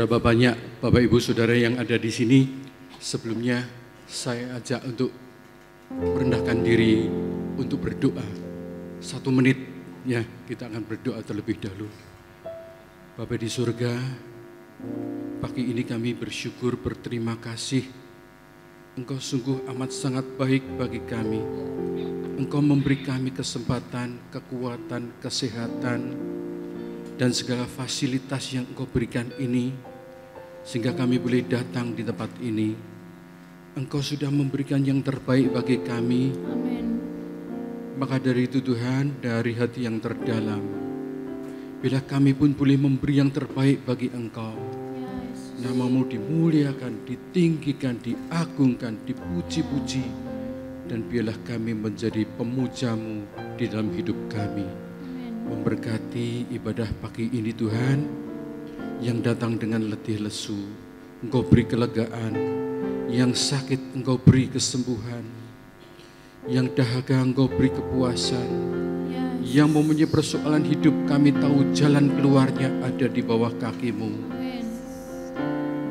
Berapa banyak Bapak Ibu Saudara yang ada di sini, sebelumnya saya ajak untuk merendahkan diri untuk berdoa. 1 menit ya, kita akan berdoa terlebih dahulu. Bapa di surga, pagi ini kami bersyukur, berterima kasih. Engkau sungguh amat sangat baik bagi kami. Engkau memberi kami kesempatan, kekuatan, kesehatan, dan segala fasilitas yang Engkau berikan ini, sehingga kami boleh datang di tempat ini. Engkau sudah memberikan yang terbaik bagi kami. Amin. Maka dari itu Tuhan, dari hati yang terdalam, bila kami pun boleh memberi yang terbaik bagi Engkau, Nama-Mu dimuliakan, ditinggikan, diagungkan, dipuji-puji, dan biarlah kami menjadi pemuja-Mu di dalam hidup kami. Memberkati ibadah pagi ini Tuhan, yang datang dengan letih lesu, Engkau beri kelegaan, yang sakit Engkau beri kesembuhan, yang dahaga Engkau beri kepuasan, yang mempunyai persoalan hidup kami tahu jalan keluarnya ada di bawah kaki-Mu.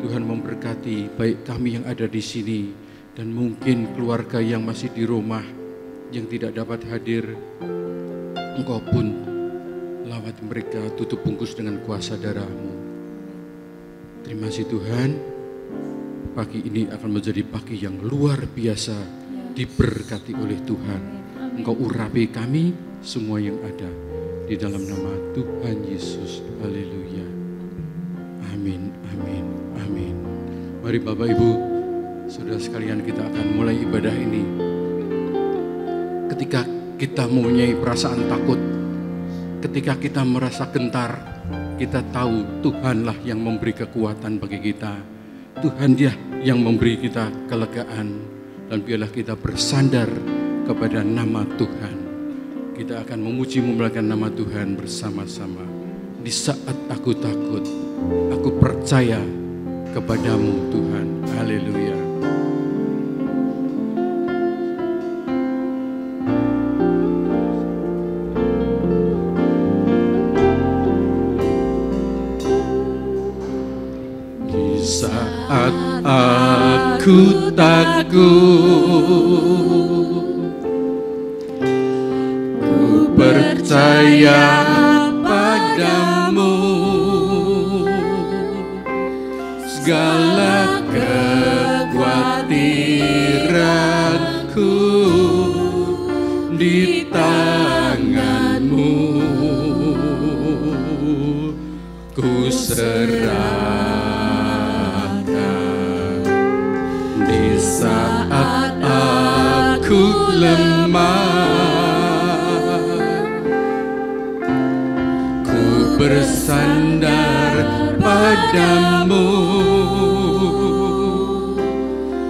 Tuhan memberkati baik kami yang ada di sini dan mungkin keluarga yang masih di rumah yang tidak dapat hadir. Engkau pun lawat mereka, tutup bungkus dengan kuasa darah-Mu. Terima kasih Tuhan, pagi ini akan menjadi pagi yang luar biasa, diberkati oleh Tuhan. Engkau urapi kami semua yang ada, di dalam nama Tuhan Yesus. Haleluya. Amin, amin, amin. Mari Bapak Ibu, saudara sekalian, kita akan mulai ibadah ini. Ketika kita mempunyai perasaan takut, ketika kita merasa gentar, kita tahu Tuhanlah yang memberi kekuatan bagi kita. Tuhan Dia yang memberi kita kelegaan. Dan biarlah kita bersandar kepada nama Tuhan. Kita akan memuji memuliakan nama Tuhan bersama-sama. Di saat aku takut, aku percaya kepadamu Tuhan. Haleluya. Saat aku takut, ku percaya padamu. Segala kekhawatiranku di tangan-Mu, ku serah. Saat aku lemah, ku bersandar padamu.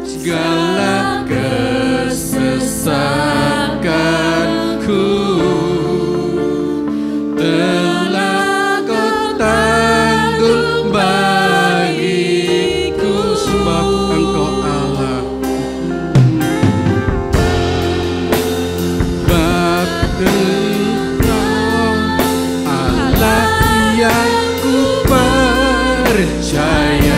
Segala kesesakanku telah Kau tanggung bagiku, sebab Engkau Allah. Allah yang ku percaya.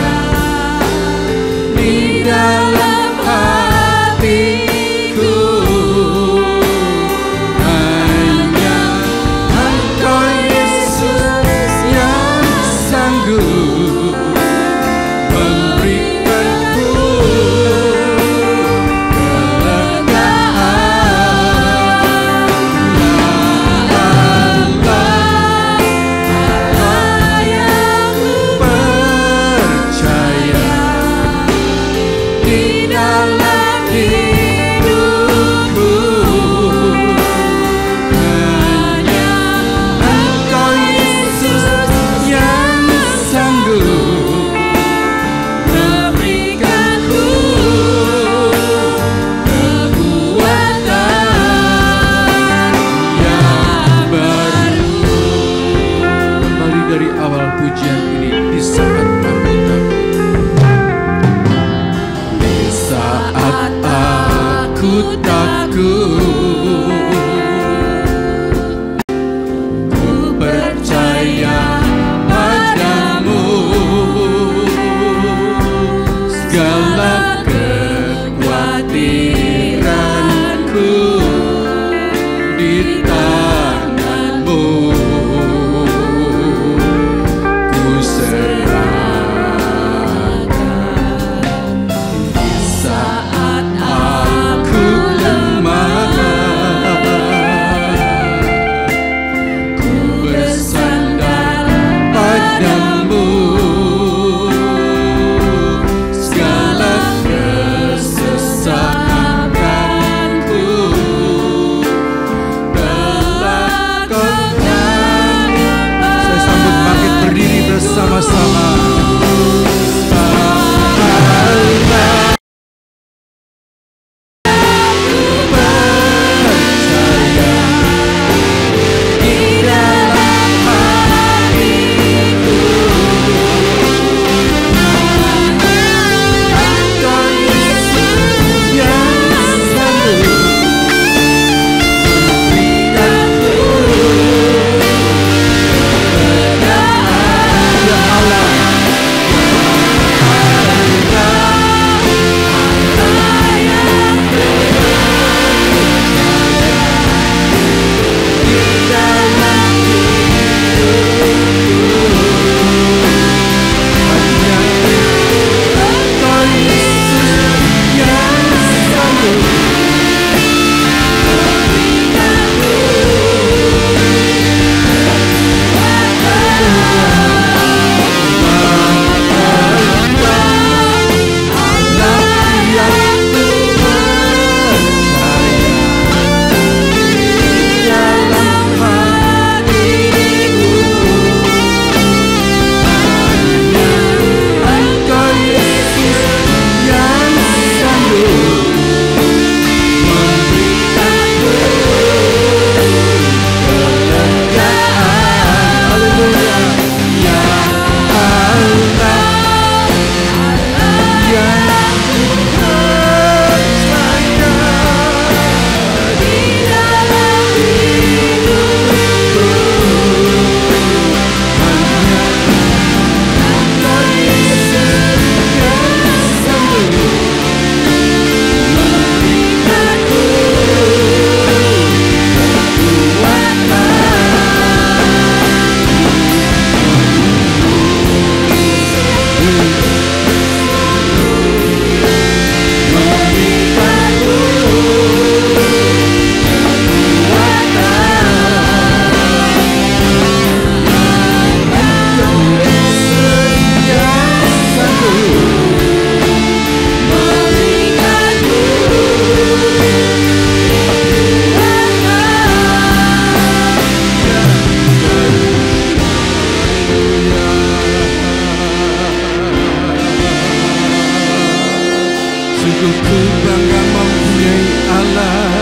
Sungguh ku bangga mempunyai Allah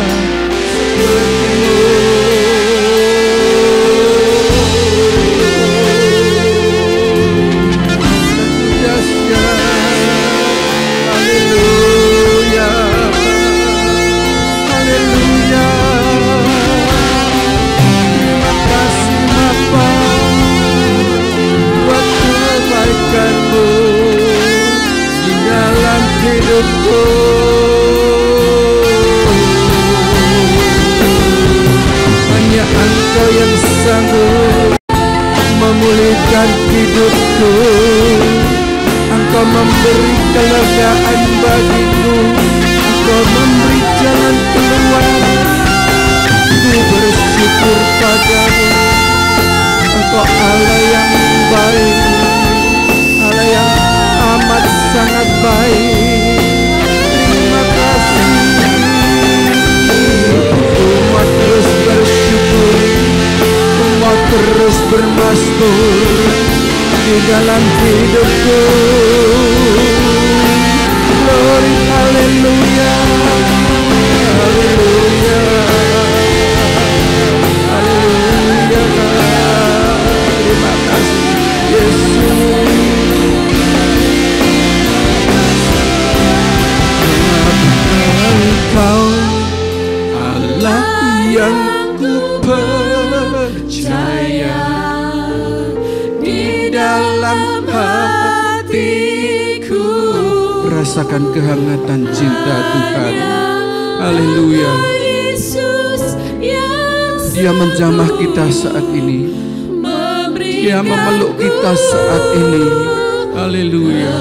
seperti-Mu. Satu dahsyat, haleluya, haleluya. Terima kasih Bapa buat kebaikan-Mu di dalam hidupku. Hanya Engkau yang sanggup memulihkan hidupku. Engkau memberi kelegaan bagiku. Engkau memberi jalan keluar. Ku bersyukur padamu. Engkau Allah yang baik, Allah yang amat sangat baik. Terima kasih. Umat terus bersyukur, umat terus bermasmur di dalam hidupku. Glory, haleluya, haleluya, haleluya. Terima kasih Yesus. Engkau Allah yang ku percaya, di dalam hatiku rasakan kehangatan cinta Tuhan. Haleluya. Dia menjamah kita saat ini, Dia memeluk kita saat ini. Haleluya.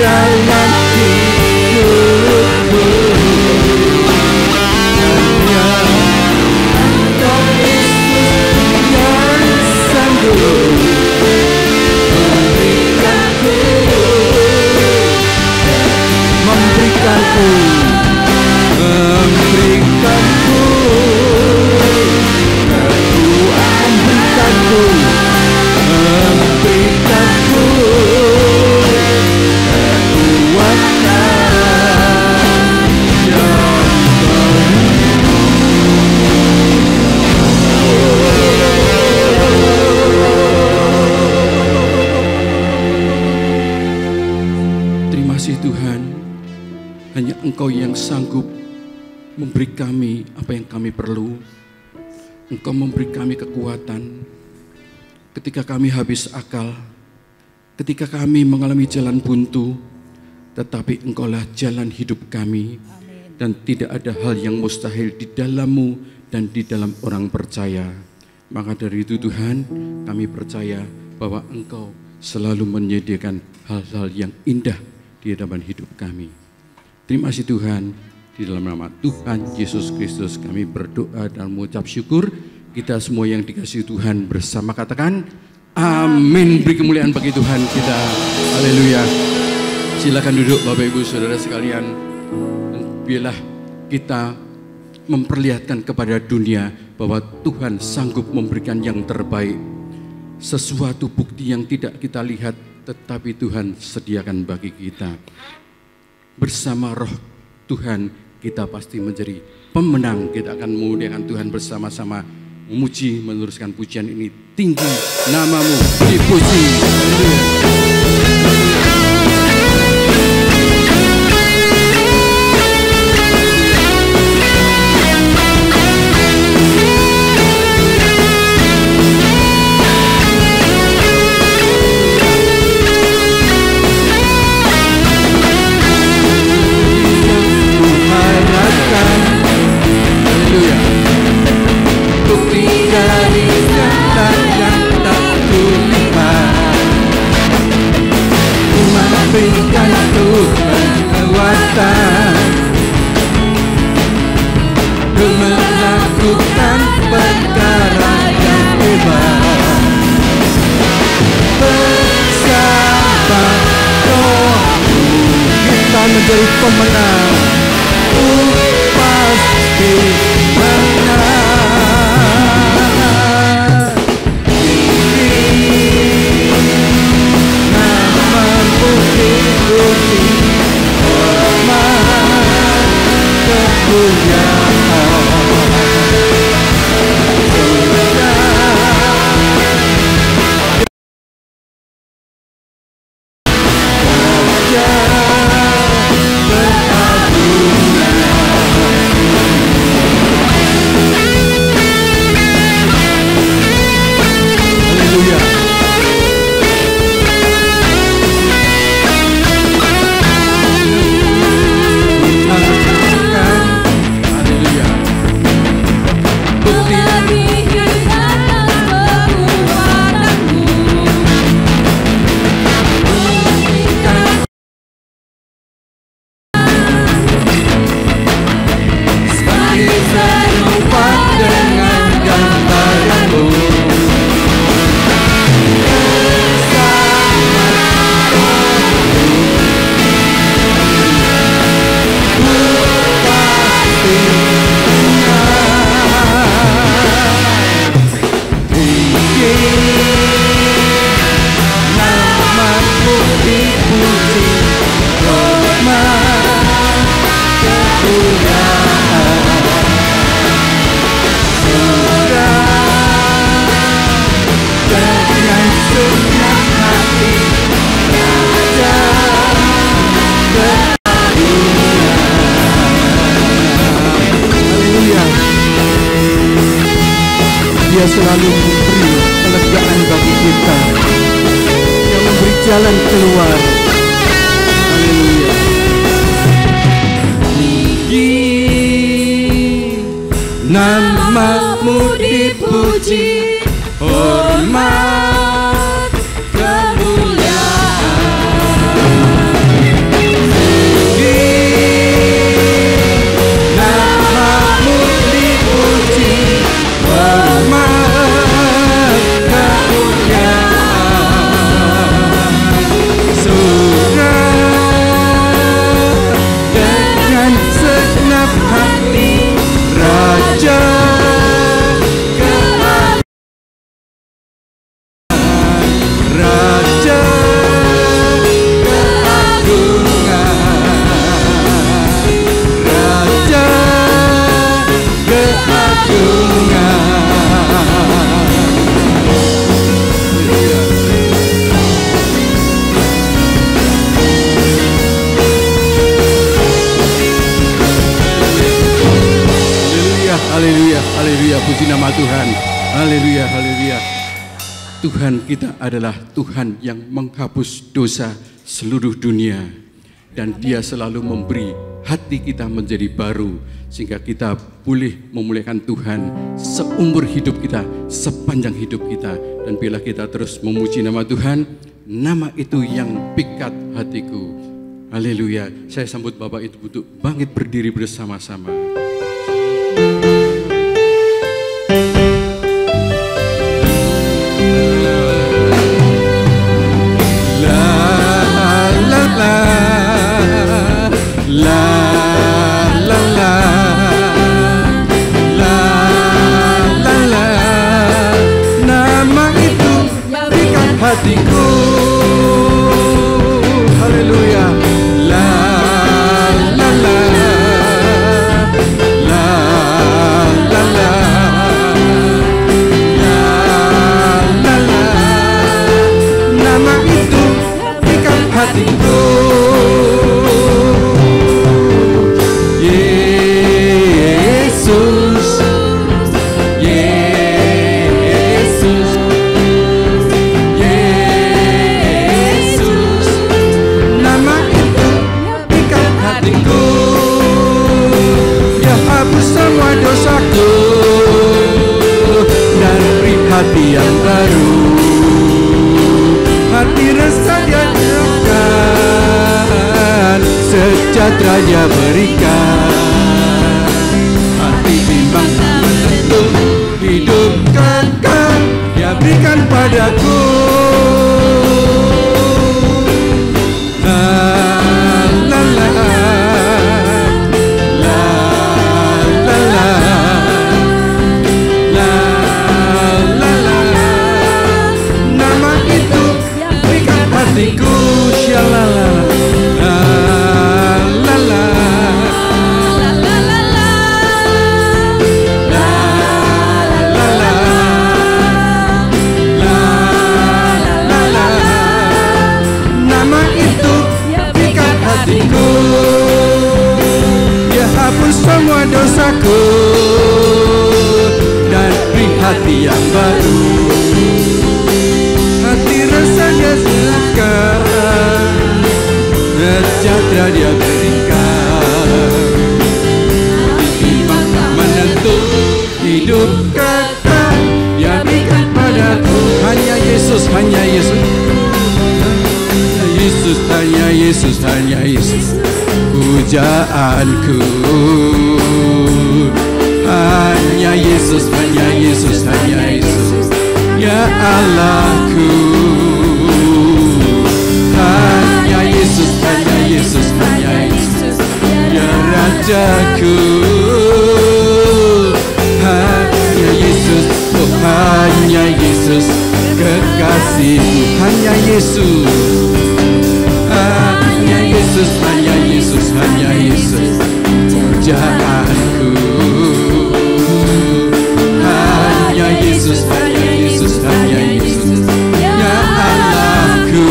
Dalam hidupku hanya Engkau Yesus yang sanggup memberikanku Engkau yang sanggup memberi kami apa yang kami perlu. Engkau memberi kami kekuatan ketika kami habis akal, ketika kami mengalami jalan buntu, tetapi Engkaulah jalan hidup kami. Dan tidak ada hal yang mustahil di dalam-Mu dan di dalam orang percaya. Maka dari itu Tuhan, kami percaya bahwa Engkau selalu menyediakan hal-hal yang indah di dalam hidup kami. Terima kasih Tuhan, di dalam nama Tuhan Yesus Kristus kami berdoa dan mengucap syukur. Kita semua yang dikasihi Tuhan bersama katakan amin. Beri kemuliaan bagi Tuhan kita. Haleluya. Silakan duduk Bapak Ibu Saudara sekalian. Biarlah kita memperlihatkan kepada dunia bahwa Tuhan sanggup memberikan yang terbaik. Sesuatu bukti yang tidak kita lihat tetapi Tuhan sediakan bagi kita. Bersama roh Tuhan kita pasti menjadi pemenang. Kita akan memuliakan Tuhan bersama-sama, memuji, meneruskan pujian ini. Tinggi namamu dipuji. Berikan Tuhan kekuatan untuk melakukan perkara yang hebat. Bersama Roh kita menjadi pemenang. Pasti Dia selalu memberi kelegaan bagi kita, yang memberi jalan keluar. Haleluya. Namamu dipuji, hormat puji nama Tuhan. Haleluya, haleluya. Tuhan kita adalah Tuhan yang menghapus dosa seluruh dunia. Dan Dia selalu memberi hati kita menjadi baru, sehingga kita boleh memuliakan Tuhan seumur hidup kita, sepanjang hidup kita. Dan bila kita terus memuji nama Tuhan, nama itu yang pikat hatiku. Haleluya. Saya sambut Bapak Ibu untuk bangkit berdiri bersama-sama. Hatiku, haleluya, la la la, la la la, la la la, nama itu ikat hatiku. Hati yang baru, hati rasa Dia berikan, sejahtera Dia berikan. Hati bimbang menentu, hidup kekal Dia berikan padaku. La la la, la la la. hapus semua dosaku dan beri hati yang baru, hati rasanya segar, sejahtera dia berikan, iman menentu hidup kekal dia berikan padaku. Hanya Yesus, hanya Yesus, Yesus, hanya Yesus, hanya Yesus pujaanku. Hanya Yesus, hanya Yesus, hanya Yesus ya Allahku. Hanya Yesus, hanya Yesus, hanya Yesus ya Rajaku. Hanya Yesus, oh hanya Yesus kekasihku. Hanya Yesus, hanya Yesus, hanya Yesus, hanya Yesus pujaanku. Hanya Yesus, hanya Yesus, hanya Yesus ya Allahku.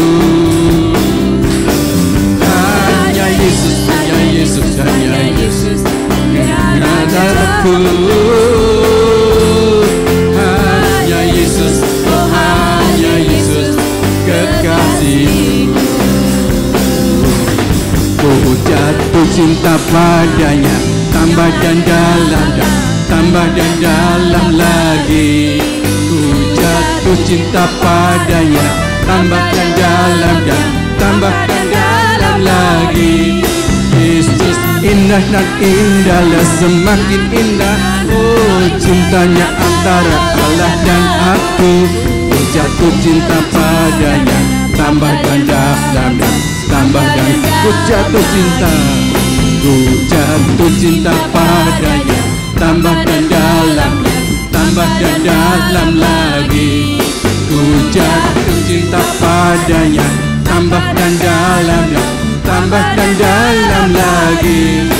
Hanya Yesus, hanya Yesus, hanya Yesus ya Rajaku. Hanya Yesus, oh hanya Yesus kekasihku. Ku jatuh cinta padanya, tambah dan dalam dan tambah dan dalam lagi. Ku jatuh cinta padanya, tambah dan dalam dan tambah dan dalam lagi. Yesus indah dan indahlah, semakin indah. Oh cintanya antara Allah dan aku. Ku jatuh cinta padanya, tambah dan dalam dan tambah dan ku jatuh cinta. Ku jatuh cinta padanya, tambah dan dalam, tambah dan dalam lagi. Ku jatuh cinta padanya, tambah dan dalam, tambah dan dalam lagi.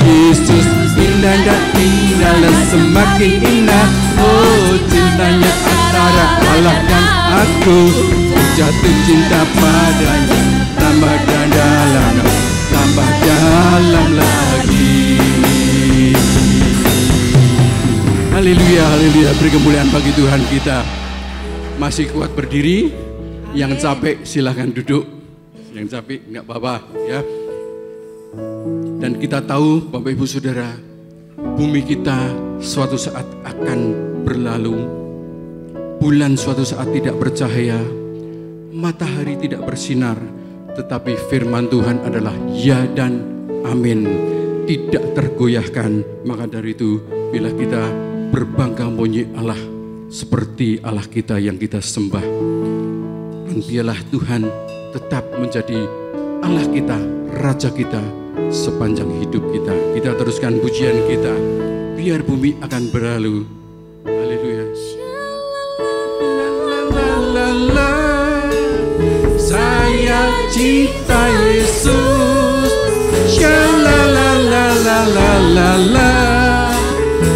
Yesus indah dan indahlah, semakin indah. Oh cintanya antara Allah dan aku. Ku jatuh cinta padanya, tambah dan dalam, tambah dalam lagi. Haleluya, haleluya. Beri kemuliaan bagi Tuhan kita. Masih kuat berdiri. Yang capek silahkan duduk. Yang capek enggak apa-apa ya. Dan kita tahu Bapak Ibu Saudara, bumi kita suatu saat akan berlalu. Bulan suatu saat tidak bercahaya, matahari tidak bersinar, tetapi firman Tuhan adalah ya dan amin, tidak tergoyahkan. Maka dari itu, bila kita berbangga mempunyai Allah seperti Allah kita yang kita sembah, dan biarlah Tuhan tetap menjadi Allah kita, Raja kita sepanjang hidup kita. Kita teruskan pujian kita, biar bumi akan berlalu. Haleluya. Saya cinta Yesus, shalalalalala.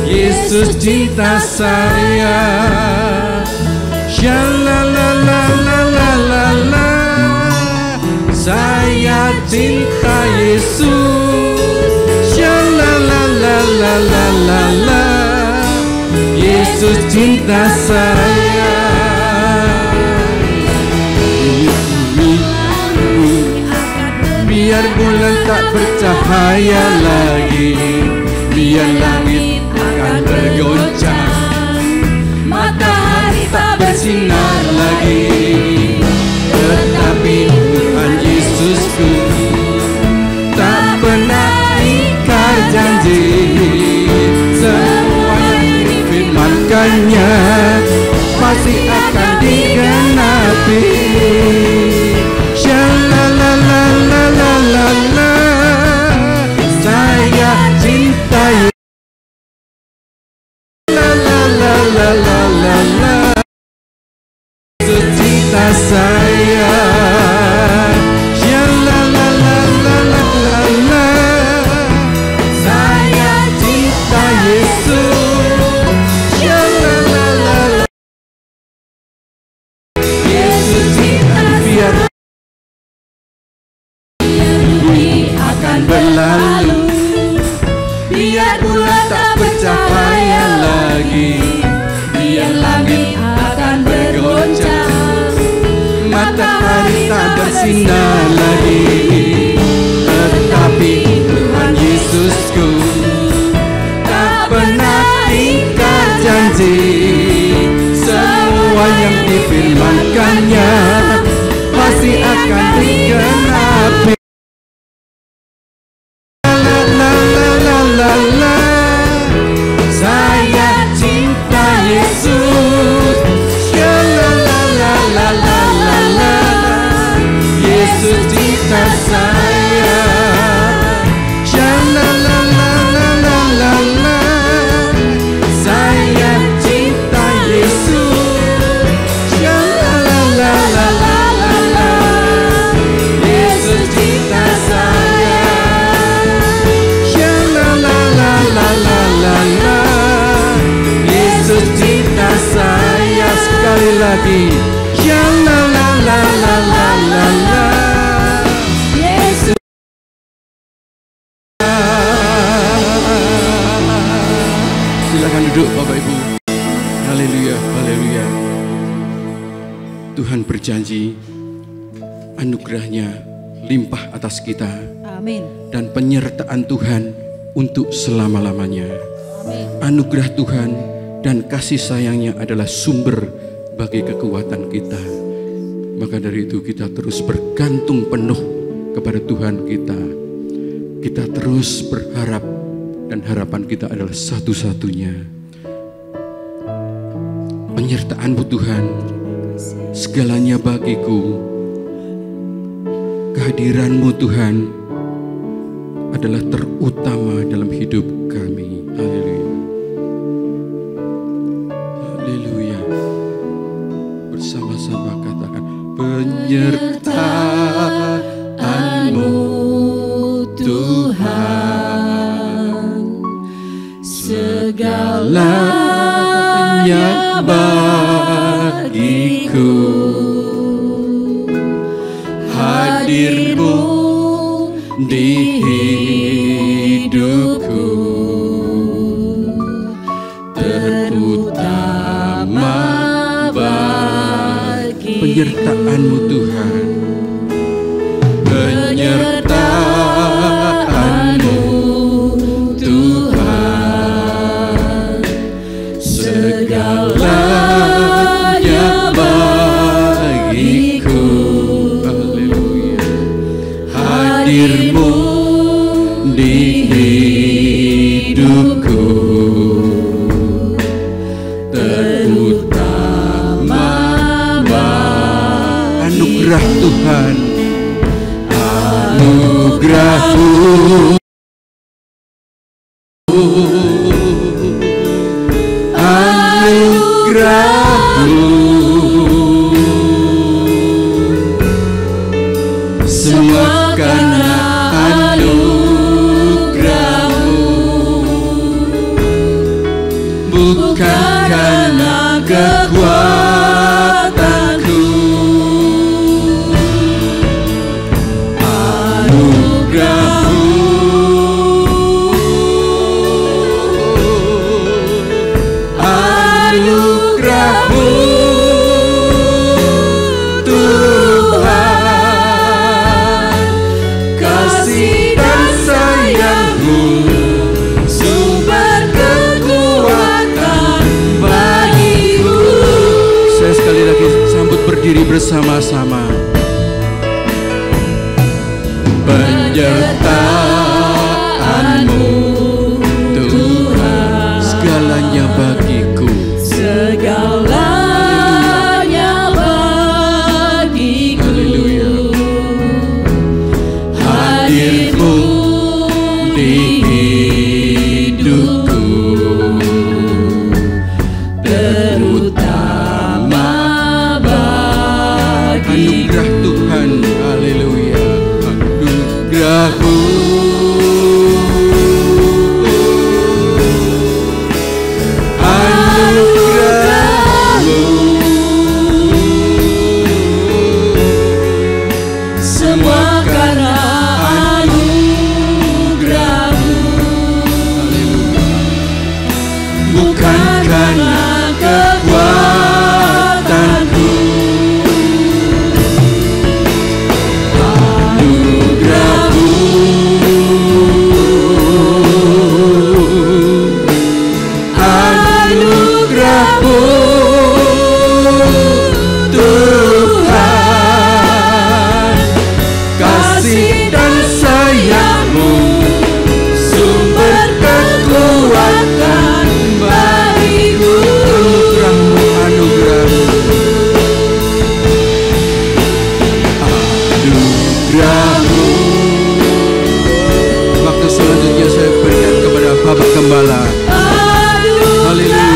Yesus cinta saya, shalalalalala. Saya cinta Yesus, shalalalalala. Yesus cinta saya. Biar bulan tak bercahaya lagi, biar langit akan bergoncang, matahari tak bersinar lagi, tetapi Tuhan Yesusku tak pernah ingkar janji. Semua yang difirmankannya pasti akan digenapi. Shalalalalala, saya cinta Yesus, cinta saya. Shalalalalala, saya cinta Yesus. Shalalalalala, Yesus cinta. Biar berlalu, biar bulan tak bercahaya lagi, biar langit akan bergoncang, matahari tak bersinar lagi. Tetapi Tuhan Yesusku tak pernah ingkar janji, semua yang difirmankannya pasti akan digenapi. Saya cinta Yesus, Yesus cinta saya, saya cinta Yesus, Yesus cinta saya, Yesus cinta saya. Sekali lagi, Yesus. Silakan duduk Bapak Ibu. Haleluya, haleluya. Tuhan berjanji anugerahnya limpah atas kita. Amin. Dan penyertaan Tuhan untuk selama-lamanya. Amin. Anugerah Tuhan dan kasih sayangnya adalah sumber bagi kekuatan kita. Maka dari itu kita terus bergantung penuh kepada Tuhan kita. Kita terus berharap dan harapan kita adalah satu-satunya. Penyertaan-Mu Tuhan, segalanya bagiku. Kehadiran-Mu Tuhan adalah terutama dalam hidup kami. Haleluya. Haleluya. Bersama-sama katakan, penyertaan-Mu Tuhan, segalanya bagiku. Hadir-Mu di hidupku, terutama bagi penyertaan-Mu Tuhan, penyertaan-Mu Tuhan, segalanya bagiku. Haleluya. Hadir-Mu di hidupku, terutama anugerah Tuhan, anugerah-Mu, anugerah-Mu, semua karena anugerah-Mu, bukan karena kekuatanku. Anugerah-Mu, anugerah-Mu Tuhan, kasih dan sayang-Mu, sumber kekuatan bagiku. Saya sekali lagi sambut berdiri bersama-sama. Penyertaan-Mu Tuhan, segalanya bagiku, Segalanya bagiku. Haleluya. Hadir-Mu di hidupku, terutama bagi anugerah Tuhan. Haleluya. Anugerah-Mu, bukan karena kekuatanku. Anugerah-Mu, anugerah-Mu Tuhan, kasih dan sayang-Mu sumber kekuatan bagiku. Anugerah-Mu, anugerah-Mu. Waktu selanjutnya saya berikan kepada Bapak Gembala. Haleluya.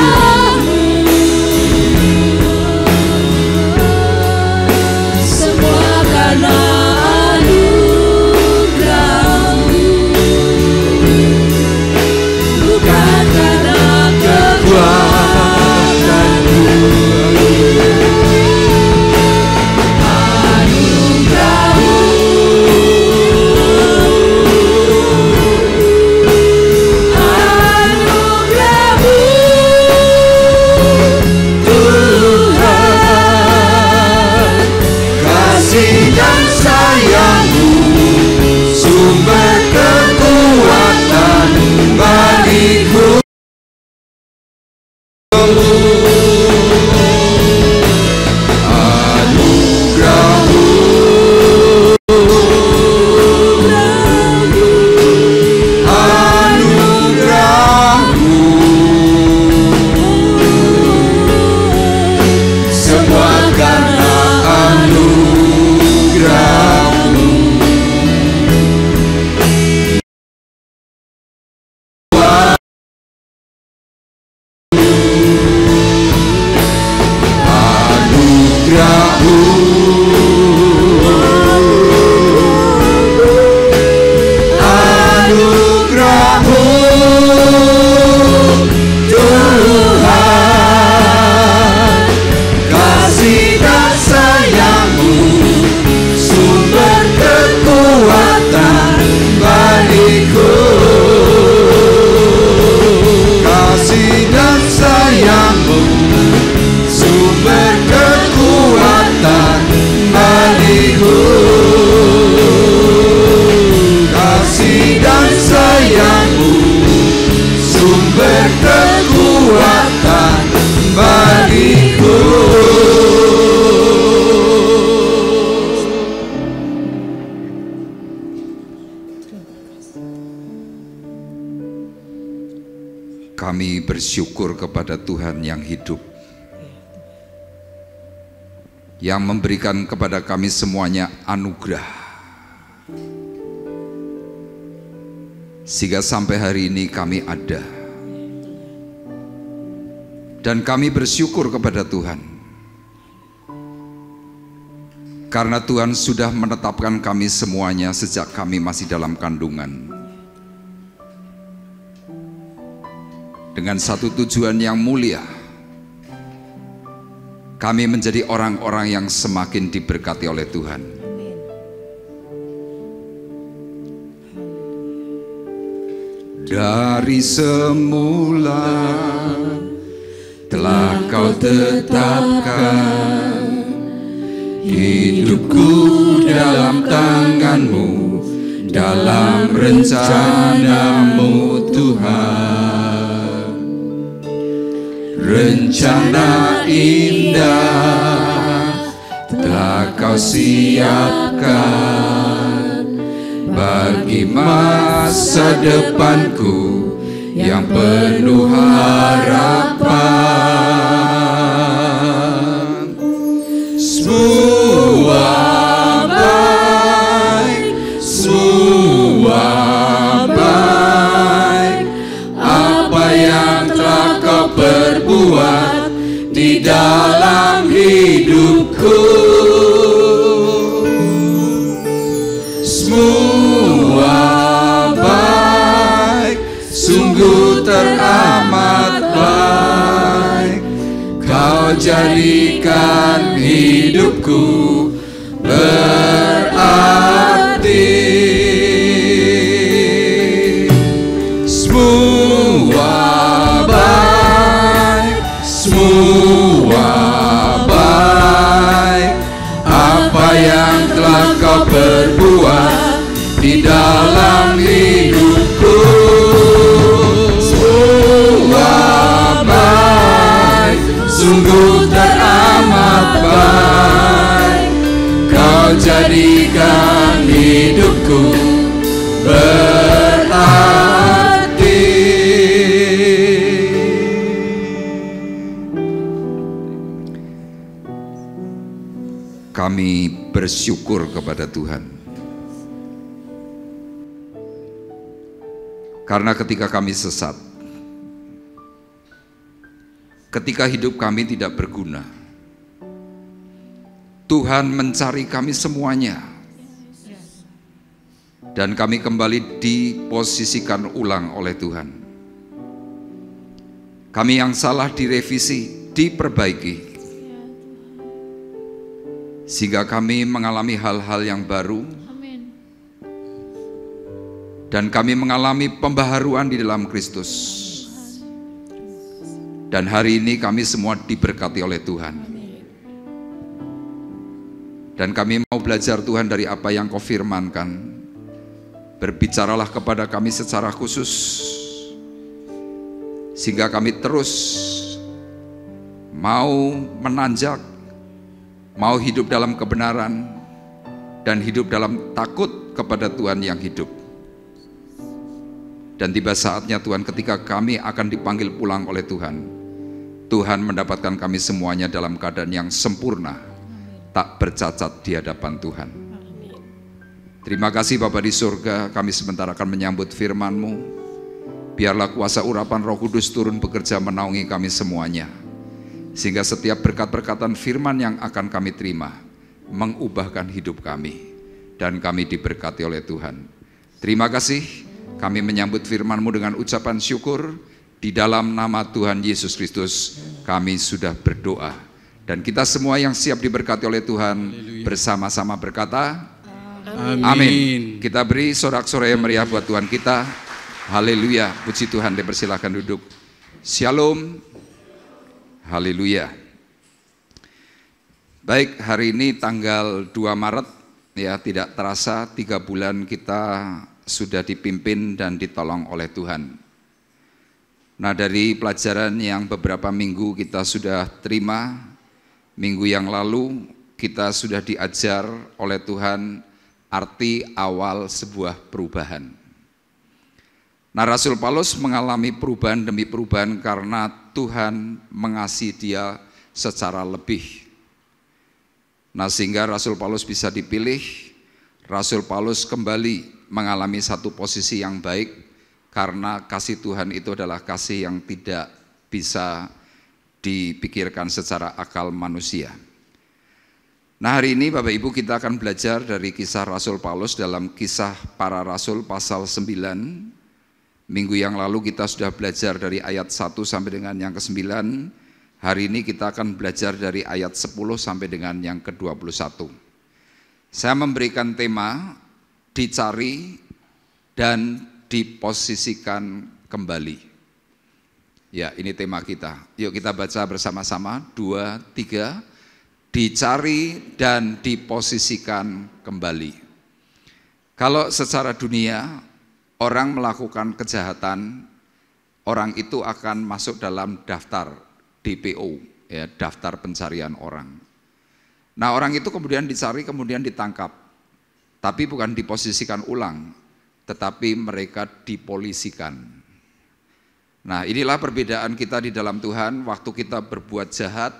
Semua karena anugerah-Mu, bukan karena Kekuatanku. anugerah-Mu Tuhan, kasih dan sayang-Mu sumber kekuatan bagiku. Anugerah-Mu, anugerah-Mu, semua karena anugerah-Mu. Anugerah-Mu, anugerah-Mu Tuhan, kasih dan sayang-Mu sumber kekuatan bagiku. Kasih dan sayang-Mu sumber kekuatan bagiku. Kasih dan sayang-Mu sumber kekuatan bagiku. Kami bersyukur kepada Tuhan yang hidup, yang memberikan kepada kami semuanya anugerah, sehingga sampai hari ini kami ada. Dan kami bersyukur kepada Tuhan, karena Tuhan sudah menetapkan kami semuanya sejak kami masih dalam kandungan, dengan satu tujuan yang mulia. Kami menjadi orang-orang yang semakin diberkati oleh Tuhan. Dari semula telah Kau tetapkan hidupku dalam tangan-Mu, dalam rencana-Mu Tuhan. Rencana indah telah Kau siapkan bagi masa depanku yang penuh harapan. Semua baik, semua baik, apa yang telah Kau perbuat di dalam hidupku. Semua baik, sungguh teramat baik. Kau jadikan hidupku berarti. Semua baik, berbuah di dalam hidupku. Semua baik, sungguh teramat baik. Kau jadikan hidupku berarti. Kami bersyukur kepada Tuhan, karena ketika kami sesat, ketika hidup kami tidak berguna, Tuhan mencari kami semuanya, dan kami kembali diposisikan ulang oleh Tuhan. Kami yang salah direvisi, diperbaiki, sehingga kami mengalami hal-hal yang baru. Dan kami mengalami pembaharuan di dalam Kristus. Dan hari ini kami semua diberkati oleh Tuhan. Dan kami mau belajar Tuhan dari apa yang Kau firmankan. Berbicaralah kepada kami secara khusus, sehingga kami terus mau menanjak, mau hidup dalam kebenaran, dan hidup dalam takut kepada Tuhan yang hidup. Dan tiba saatnya Tuhan, ketika kami akan dipanggil pulang oleh Tuhan, Tuhan mendapatkan kami semuanya dalam keadaan yang sempurna, tak bercacat di hadapan Tuhan. Terima kasih Bapa di surga, kami sebentar akan menyambut firman-Mu. Biarlah kuasa urapan Roh Kudus turun bekerja menaungi kami semuanya, sehingga setiap berkat-berkatan firman yang akan kami terima mengubahkan hidup kami, dan kami diberkati oleh Tuhan. Terima kasih. Kami menyambut firman-Mu dengan ucapan syukur. Di dalam nama Tuhan Yesus Kristus kami sudah berdoa. Dan kita semua yang siap diberkati oleh Tuhan bersama-sama berkata amin. Kita beri sorak-sorai yang meriah buat Tuhan kita. Haleluya, puji Tuhan. Dipersilakan duduk. Shalom. Haleluya. Baik, hari ini tanggal 2 Maret, ya, tidak terasa 3 bulan kita sudah dipimpin dan ditolong oleh Tuhan. Nah, dari pelajaran yang beberapa minggu kita sudah terima, minggu yang lalu kita sudah diajar oleh Tuhan arti awal sebuah perubahan. Nah, Rasul Paulus mengalami perubahan demi perubahan karena Tuhan mengasihi dia secara lebih. Nah, sehingga Rasul Paulus bisa dipilih. Rasul Paulus kembali mengalami satu posisi yang baik, karena kasih Tuhan itu adalah kasih yang tidak bisa dipikirkan secara akal manusia. Nah, hari ini Bapak Ibu kita akan belajar dari kisah Rasul Paulus dalam Kisah Para Rasul pasal 9. Minggu yang lalu kita sudah belajar dari ayat 1 sampai dengan yang ke-9. Hari ini kita akan belajar dari ayat 10 sampai dengan yang ke-21. Saya memberikan tema dicari dan diposisikan kembali. Ya, ini tema kita. Yuk kita baca bersama-sama. 2, 3. Dicari dan diposisikan kembali. Kalau secara dunia orang melakukan kejahatan, orang itu akan masuk dalam daftar DPO, ya, daftar pencarian orang. Nah, orang itu kemudian dicari, kemudian ditangkap. Tapi bukan diposisikan ulang, tetapi mereka dipolisikan. Nah, inilah perbedaan kita di dalam Tuhan. Waktu kita berbuat jahat,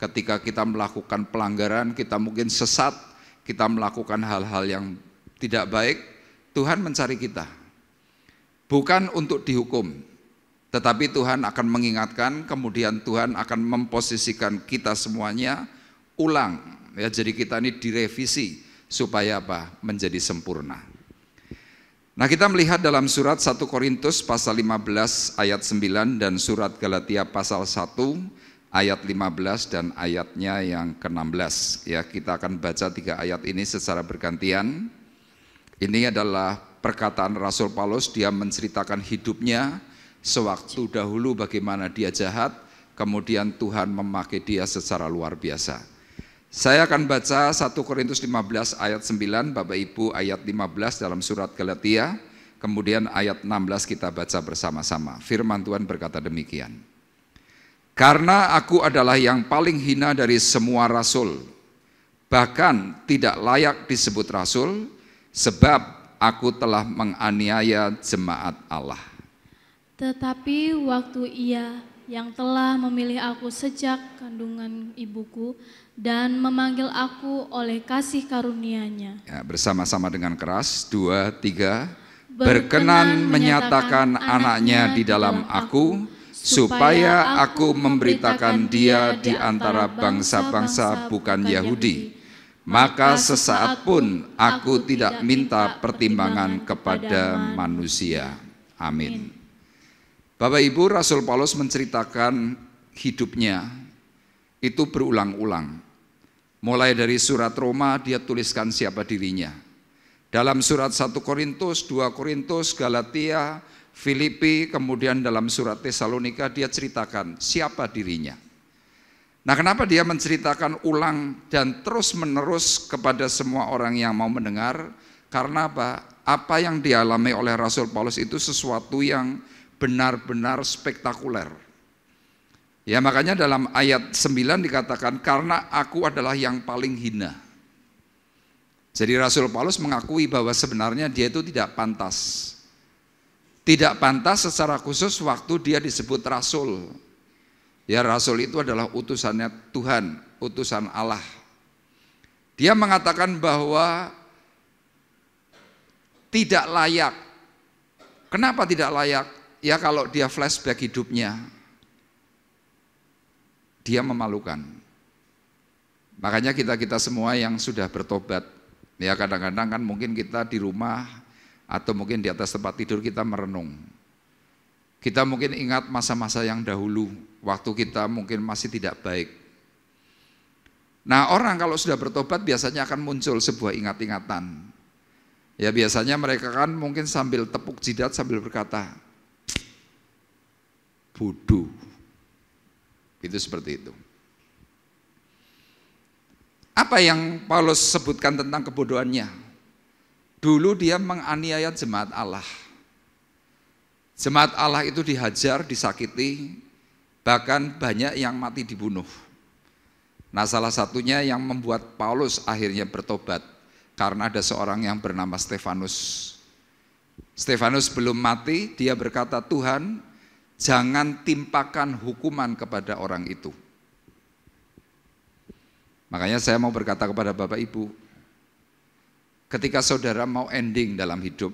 ketika kita melakukan pelanggaran, kita mungkin sesat, kita melakukan hal-hal yang tidak baik, Tuhan mencari kita. Bukan untuk dihukum, tetapi Tuhan akan mengingatkan, kemudian Tuhan akan memposisikan kita semuanya ulang. Ya, jadi kita ini direvisi. Supaya apa? Menjadi sempurna. Nah, kita melihat dalam surat 1 Korintus pasal 15 ayat 9 dan surat Galatia pasal 1 ayat 15 dan ayatnya yang ke-16. Ya, kita akan baca 3 ayat ini secara bergantian. Ini adalah perkataan Rasul Paulus, dia menceritakan hidupnya sewaktu dahulu bagaimana dia jahat, kemudian Tuhan memakai dia secara luar biasa. Saya akan baca 1 Korintus 15 ayat 9, Bapak Ibu ayat 15 dalam surat Galatia, kemudian ayat 16 kita baca bersama-sama. Firman Tuhan berkata demikian. Karena aku adalah yang paling hina dari semua rasul, bahkan tidak layak disebut rasul, sebab aku telah menganiaya jemaat Allah. Tetapi waktu Ia yang telah memilih aku sejak kandungan ibuku dan memanggil aku oleh kasih karunia-Nya. Ya, bersama-sama dengan keras, 2, 3. Berkenan menyatakan anaknya di dalam aku, supaya aku memberitakan dia di antara bangsa-bangsa bukan Yahudi. Maka sesaat pun aku tidak minta pertimbangan kepada manusia. Amin. Bapak Ibu, Rasul Paulus menceritakan hidupnya itu berulang-ulang. Mulai dari surat Roma dia tuliskan siapa dirinya. Dalam surat 1 Korintus, 2 Korintus, Galatia, Filipi, kemudian dalam surat Tesalonika dia ceritakan siapa dirinya. Nah, kenapa dia menceritakan ulang dan terus menerus kepada semua orang yang mau mendengar? Karena apa? Apa yang dialami oleh Rasul Paulus itu sesuatu yang benar-benar spektakuler. Ya, makanya dalam ayat 9 dikatakan, karena aku adalah yang paling hina. Jadi Rasul Paulus mengakui bahwa sebenarnya dia itu tidak pantas. Tidak pantas secara khusus waktu dia disebut rasul. Ya, rasul itu adalah utusannya Tuhan, utusan Allah. Dia mengatakan bahwa tidak layak. Kenapa tidak layak? Ya, kalau dia flashback hidupnya, dia memalukan. Makanya kita semua yang sudah bertobat, ya kadang-kadang kan mungkin kita di rumah atau mungkin di atas tempat tidur kita merenung. Kita mungkin ingat masa-masa yang dahulu, waktu kita mungkin masih tidak baik. Nah, orang kalau sudah bertobat biasanya akan muncul sebuah ingat-ingatan. Ya, biasanya mereka kan mungkin sambil tepuk jidat sambil berkata, bodoh. Itu seperti itu. Apa yang Paulus sebutkan tentang kebodohannya? Dulu dia menganiaya jemaat Allah. Jemaat Allah itu dihajar, disakiti, bahkan banyak yang mati dibunuh. Nah, salah satunya yang membuat Paulus akhirnya bertobat karena ada seorang yang bernama Stefanus. Stefanus belum mati, dia berkata, Tuhan, jangan timpakan hukuman kepada orang itu. Makanya saya mau berkata kepada Bapak Ibu, ketika saudara mau ending dalam hidup,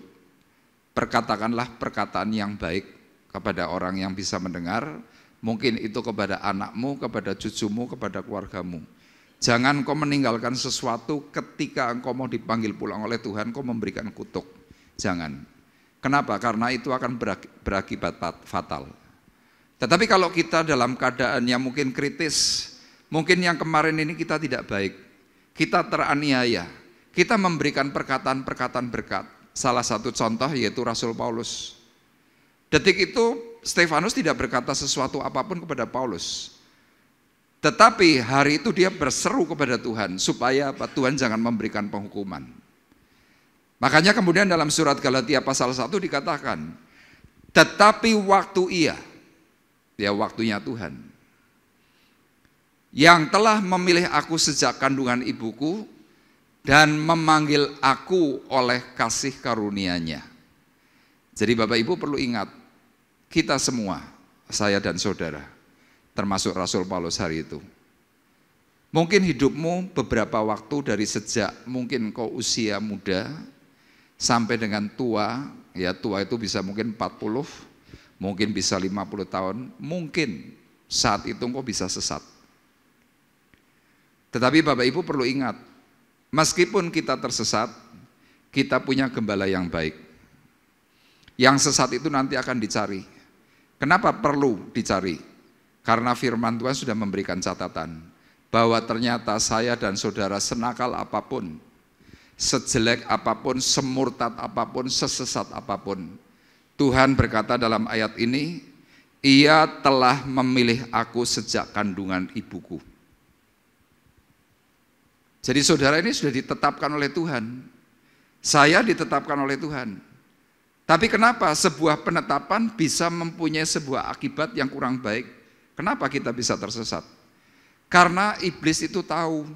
perkatakanlah perkataan yang baik kepada orang yang bisa mendengar, mungkin itu kepada anakmu, kepada cucumu, kepada keluargamu. Jangan kau meninggalkan sesuatu ketika engkau mau dipanggil pulang oleh Tuhan, kau memberikan kutuk. Jangan. Kenapa? Karena itu akan berakibat fatal. Tetapi kalau kita dalam keadaan yang mungkin kritis, mungkin yang kemarin ini kita tidak baik, kita teraniaya, kita memberikan perkataan-perkataan berkat. Salah satu contoh yaitu Rasul Paulus. Detik itu Stefanus tidak berkata sesuatu apapun kepada Paulus. Tetapi hari itu dia berseru kepada Tuhan supaya Tuhan jangan memberikan penghukuman. Makanya kemudian dalam surat Galatia pasal 1 dikatakan, tetapi waktu Ia, ya waktunya Tuhan, yang telah memilih aku sejak kandungan ibuku dan memanggil aku oleh kasih karunia-Nya. Jadi Bapak Ibu perlu ingat, kita semua, saya dan saudara, termasuk Rasul Paulus hari itu, mungkin hidupmu beberapa waktu dari sejak mungkin kau usia muda sampai dengan tua, ya tua itu bisa mungkin 40, mungkin bisa 50 tahun, mungkin saat itu engkau bisa sesat. Tetapi Bapak Ibu perlu ingat, meskipun kita tersesat, kita punya gembala yang baik. Yang sesat itu nanti akan dicari. Kenapa perlu dicari? Karena firman Tuhan sudah memberikan catatan bahwa ternyata saya dan saudara senakal apapun, sejelek apapun, semurtad apapun, sesesat apapun, Tuhan berkata dalam ayat ini, Ia telah memilih aku sejak kandungan ibuku. Jadi saudara ini sudah ditetapkan oleh Tuhan. Saya ditetapkan oleh Tuhan. Tapi kenapa sebuah penetapan bisa mempunyai sebuah akibat yang kurang baik? Kenapa kita bisa tersesat? Karena iblis itu tahu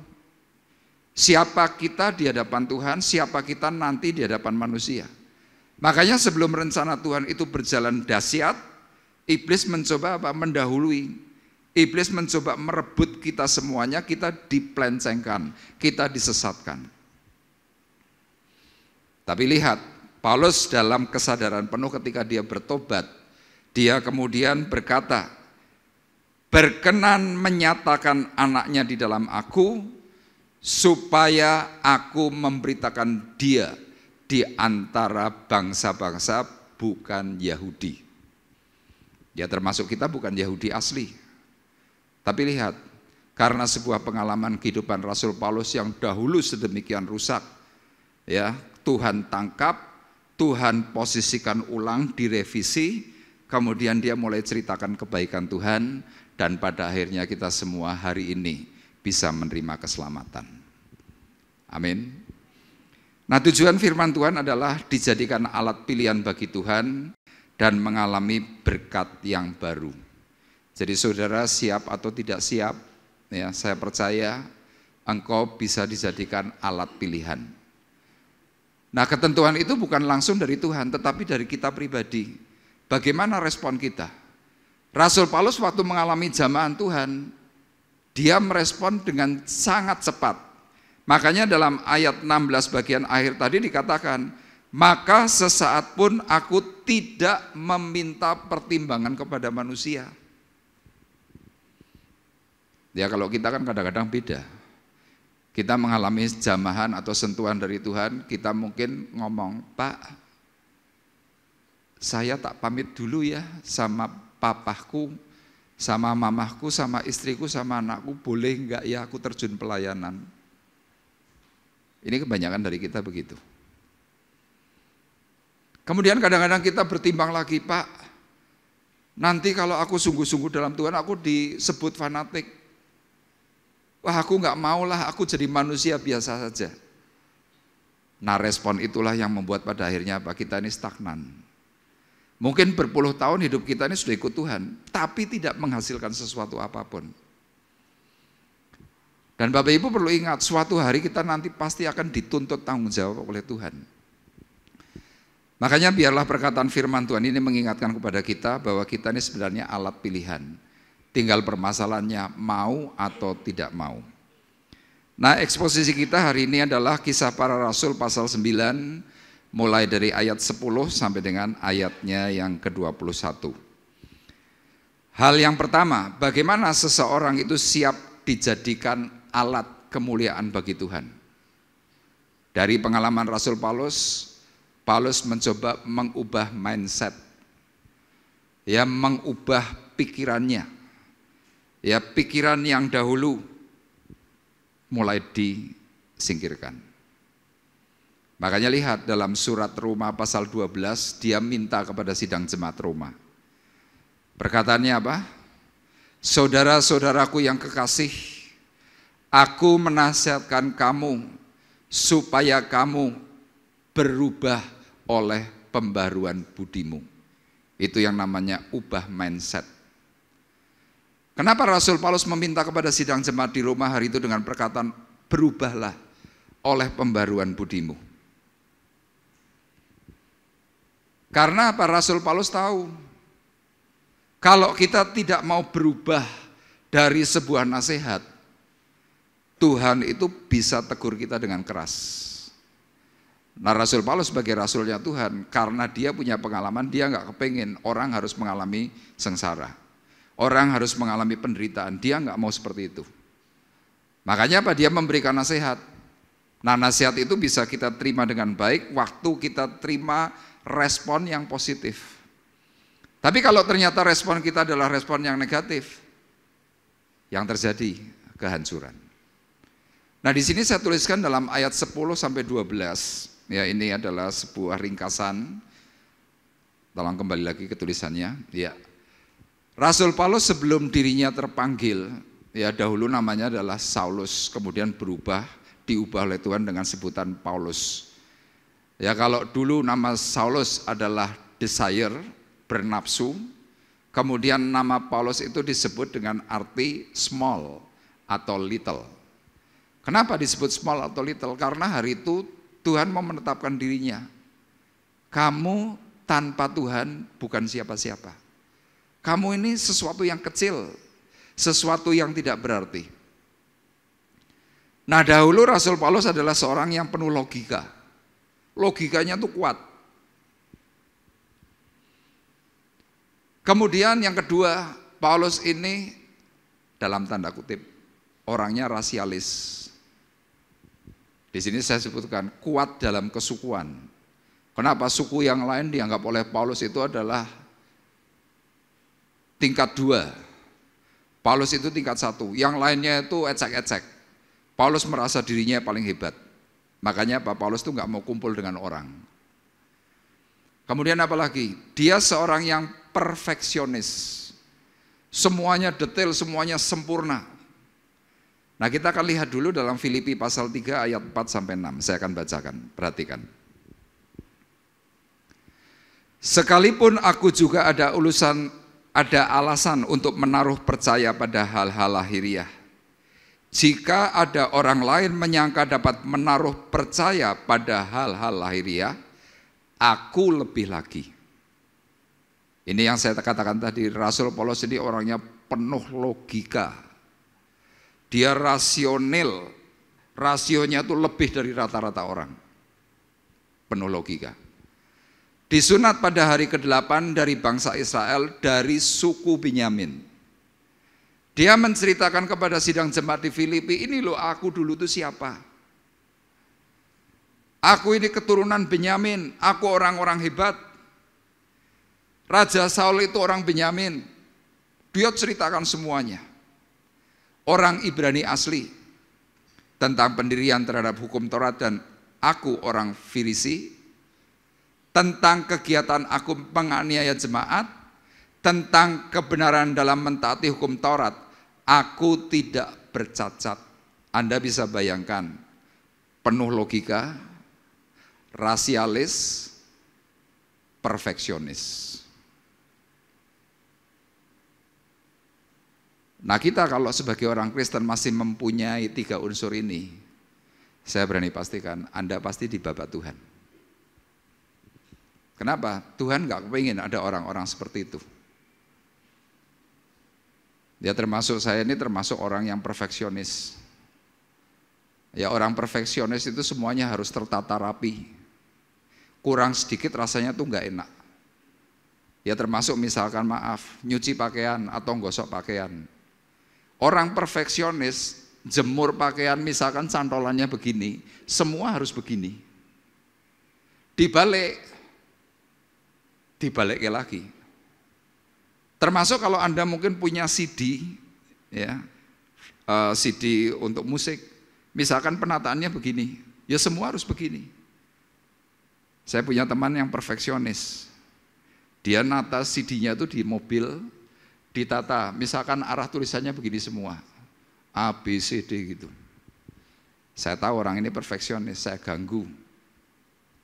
siapa kita di hadapan Tuhan, siapa kita nanti di hadapan manusia. Makanya sebelum rencana Tuhan itu berjalan dahsyat, iblis mencoba apa? Mendahului. Iblis mencoba merebut kita semuanya, kita dipelencengkan, kita disesatkan. Tapi lihat, Paulus dalam kesadaran penuh ketika dia bertobat, dia kemudian berkata, berkenan menyatakan anaknya di dalam aku, supaya aku memberitakan dia di antara bangsa-bangsa bukan Yahudi. Ya termasuk kita bukan Yahudi asli. Tapi lihat, karena sebuah pengalaman kehidupan Rasul Paulus yang dahulu sedemikian rusak, ya Tuhan tangkap, Tuhan posisikan ulang, direvisi, kemudian dia mulai ceritakan kebaikan Tuhan, dan pada akhirnya kita semua hari ini bisa menerima keselamatan. Amin. Nah, tujuan firman Tuhan adalah dijadikan alat pilihan bagi Tuhan dan mengalami berkat yang baru. Jadi saudara siap atau tidak siap, ya saya percaya engkau bisa dijadikan alat pilihan. Nah, ketentuan itu bukan langsung dari Tuhan, tetapi dari kita pribadi. Bagaimana respon kita? Rasul Paulus waktu mengalami jamahan Tuhan, dia merespon dengan sangat cepat. Makanya dalam ayat 16 bagian akhir tadi dikatakan, maka sesaat pun aku tidak meminta pertimbangan kepada manusia. Ya kalau kita kan kadang-kadang beda. Kita mengalami jamahan atau sentuhan dari Tuhan, kita mungkin ngomong, Pak, saya tak pamit dulu ya sama papahku, sama mamahku, sama istriku, sama anakku, boleh enggak ya aku terjun pelayanan? Ini kebanyakan dari kita begitu. Kemudian kadang-kadang kita bertimbang lagi, Pak, nanti kalau aku sungguh-sungguh dalam Tuhan, aku disebut fanatik. Wah aku nggak mau lah, aku jadi manusia biasa saja. Nah respon itulah yang membuat pada akhirnya apa? Kita ini stagnan. Mungkin berpuluh tahun hidup kita ini sudah ikut Tuhan, tapi tidak menghasilkan sesuatu apapun. Dan Bapak Ibu perlu ingat, suatu hari kita nanti pasti akan dituntut tanggung jawab oleh Tuhan. Makanya biarlah perkataan firman Tuhan ini mengingatkan kepada kita bahwa kita ini sebenarnya alat pilihan. Tinggal permasalahannya mau atau tidak mau. Nah eksposisi kita hari ini adalah Kisah Para Rasul pasal 9, mulai dari ayat 10 sampai dengan ayatnya yang ke-21. Hal yang pertama, bagaimana seseorang itu siap dijadikan alat kemuliaan bagi Tuhan. Dari pengalaman Rasul Paulus, Paulus mencoba mengubah mindset, ya mengubah pikirannya. Ya pikiran yang dahulu mulai disingkirkan. Makanya lihat dalam surat Roma pasal 12, dia minta kepada sidang jemaat Roma. Perkataannya apa? Saudara-saudaraku yang kekasih, aku menasihatkan kamu supaya kamu berubah oleh pembaruan budimu. Itu yang namanya ubah mindset. Kenapa Rasul Paulus meminta kepada sidang jemaat di Roma hari itu dengan perkataan berubahlah oleh pembaruan budimu? Karena apa? Rasul Paulus tahu kalau kita tidak mau berubah dari sebuah nasihat, Tuhan itu bisa tegur kita dengan keras. Nah Rasul Paulus sebagai rasulnya Tuhan, karena dia punya pengalaman, dia nggak kepengen orang harus mengalami sengsara. Orang harus mengalami penderitaan, dia nggak mau seperti itu. Makanya apa? Dia memberikan nasihat. Nah nasihat itu bisa kita terima dengan baik waktu kita terima respon yang positif. Tapi kalau ternyata respon kita adalah respon yang negatif, yang terjadi kehancuran. Nah di sini saya tuliskan dalam ayat 10 sampai 12, ya ini adalah sebuah ringkasan. Tolong kembali lagi ke tulisannya, ya. Rasul Paulus sebelum dirinya terpanggil, ya dahulu namanya adalah Saulus, kemudian berubah diubah oleh Tuhan dengan sebutan Paulus. Ya, kalau dulu nama Saulus adalah desire, bernafsu, kemudian nama Paulus itu disebut dengan arti small atau little. Kenapa disebut small atau little? Karena hari itu Tuhan mau menetapkan dirinya. Kamu tanpa Tuhan bukan siapa-siapa. Kamu ini sesuatu yang kecil, sesuatu yang tidak berarti. Nah, dahulu Rasul Paulus adalah seorang yang penuh logika. Logikanya tuh kuat. Kemudian yang kedua, Paulus ini dalam tanda kutip orangnya rasialis. Di sini saya sebutkan kuat dalam kesukuan. Kenapa? Suku yang lain dianggap oleh Paulus itu adalah tingkat 2. Paulus itu tingkat 1. Yang lainnya itu ecek-ecek. Paulus merasa dirinya paling hebat. Makanya Paulus itu nggak mau kumpul dengan orang. Kemudian apa lagi? Dia seorang yang perfeksionis. Semuanya detail, semuanya sempurna. Nah, kita akan lihat dulu dalam Filipi pasal 3 ayat 4-6. Saya akan bacakan, perhatikan. Sekalipun aku juga ada alasan untuk menaruh percaya pada hal-hal lahiriah. Jika ada orang lain menyangka dapat menaruh percaya pada hal-hal lahiriah, aku lebih lagi. Ini yang saya katakan tadi, Rasul Paulus ini orangnya penuh logika. Dia rasional, rasionya itu lebih dari rata-rata orang. Penuh logika. Disunat pada hari ke-8 dari bangsa Israel dari suku Benyamin. Dia menceritakan kepada sidang jemaat di Filipi, ini loh aku dulu itu siapa? Aku ini keturunan Benyamin, aku orang-orang hebat. Raja Saul itu orang Benyamin. Dia ceritakan semuanya. Orang Ibrani asli tentang pendirian terhadap hukum Taurat dan aku orang Firisi, tentang kegiatan aku penganiaya jemaat, tentang kebenaran dalam mentaati hukum Taurat, aku tidak bercacat. Anda bisa bayangkan, penuh logika, rasialis, perfeksionis. Nah, kita kalau sebagai orang Kristen masih mempunyai 3 unsur ini, saya berani pastikan Anda pasti dibabat Tuhan. Kenapa? Tuhan gak kepingin ada orang-orang seperti itu. Dia termasuk, saya ini termasuk orang yang perfeksionis. Ya, orang perfeksionis itu semuanya harus tertata rapi. Kurang sedikit rasanya tuh gak enak. Ya, termasuk misalkan maaf, nyuci pakaian atau gosok pakaian. Orang perfeksionis jemur pakaian misalkan cantolannya begini, semua harus begini. Dibaliknya lagi. Termasuk kalau Anda mungkin punya CD, ya, CD untuk musik, misalkan penataannya begini, ya semua harus begini. Saya punya teman yang perfeksionis, dia nata CD-nya itu di mobil, ditata, misalkan arah tulisannya begini semua, A, B, C, D gitu. Saya tahu orang ini perfeksionis, saya ganggu.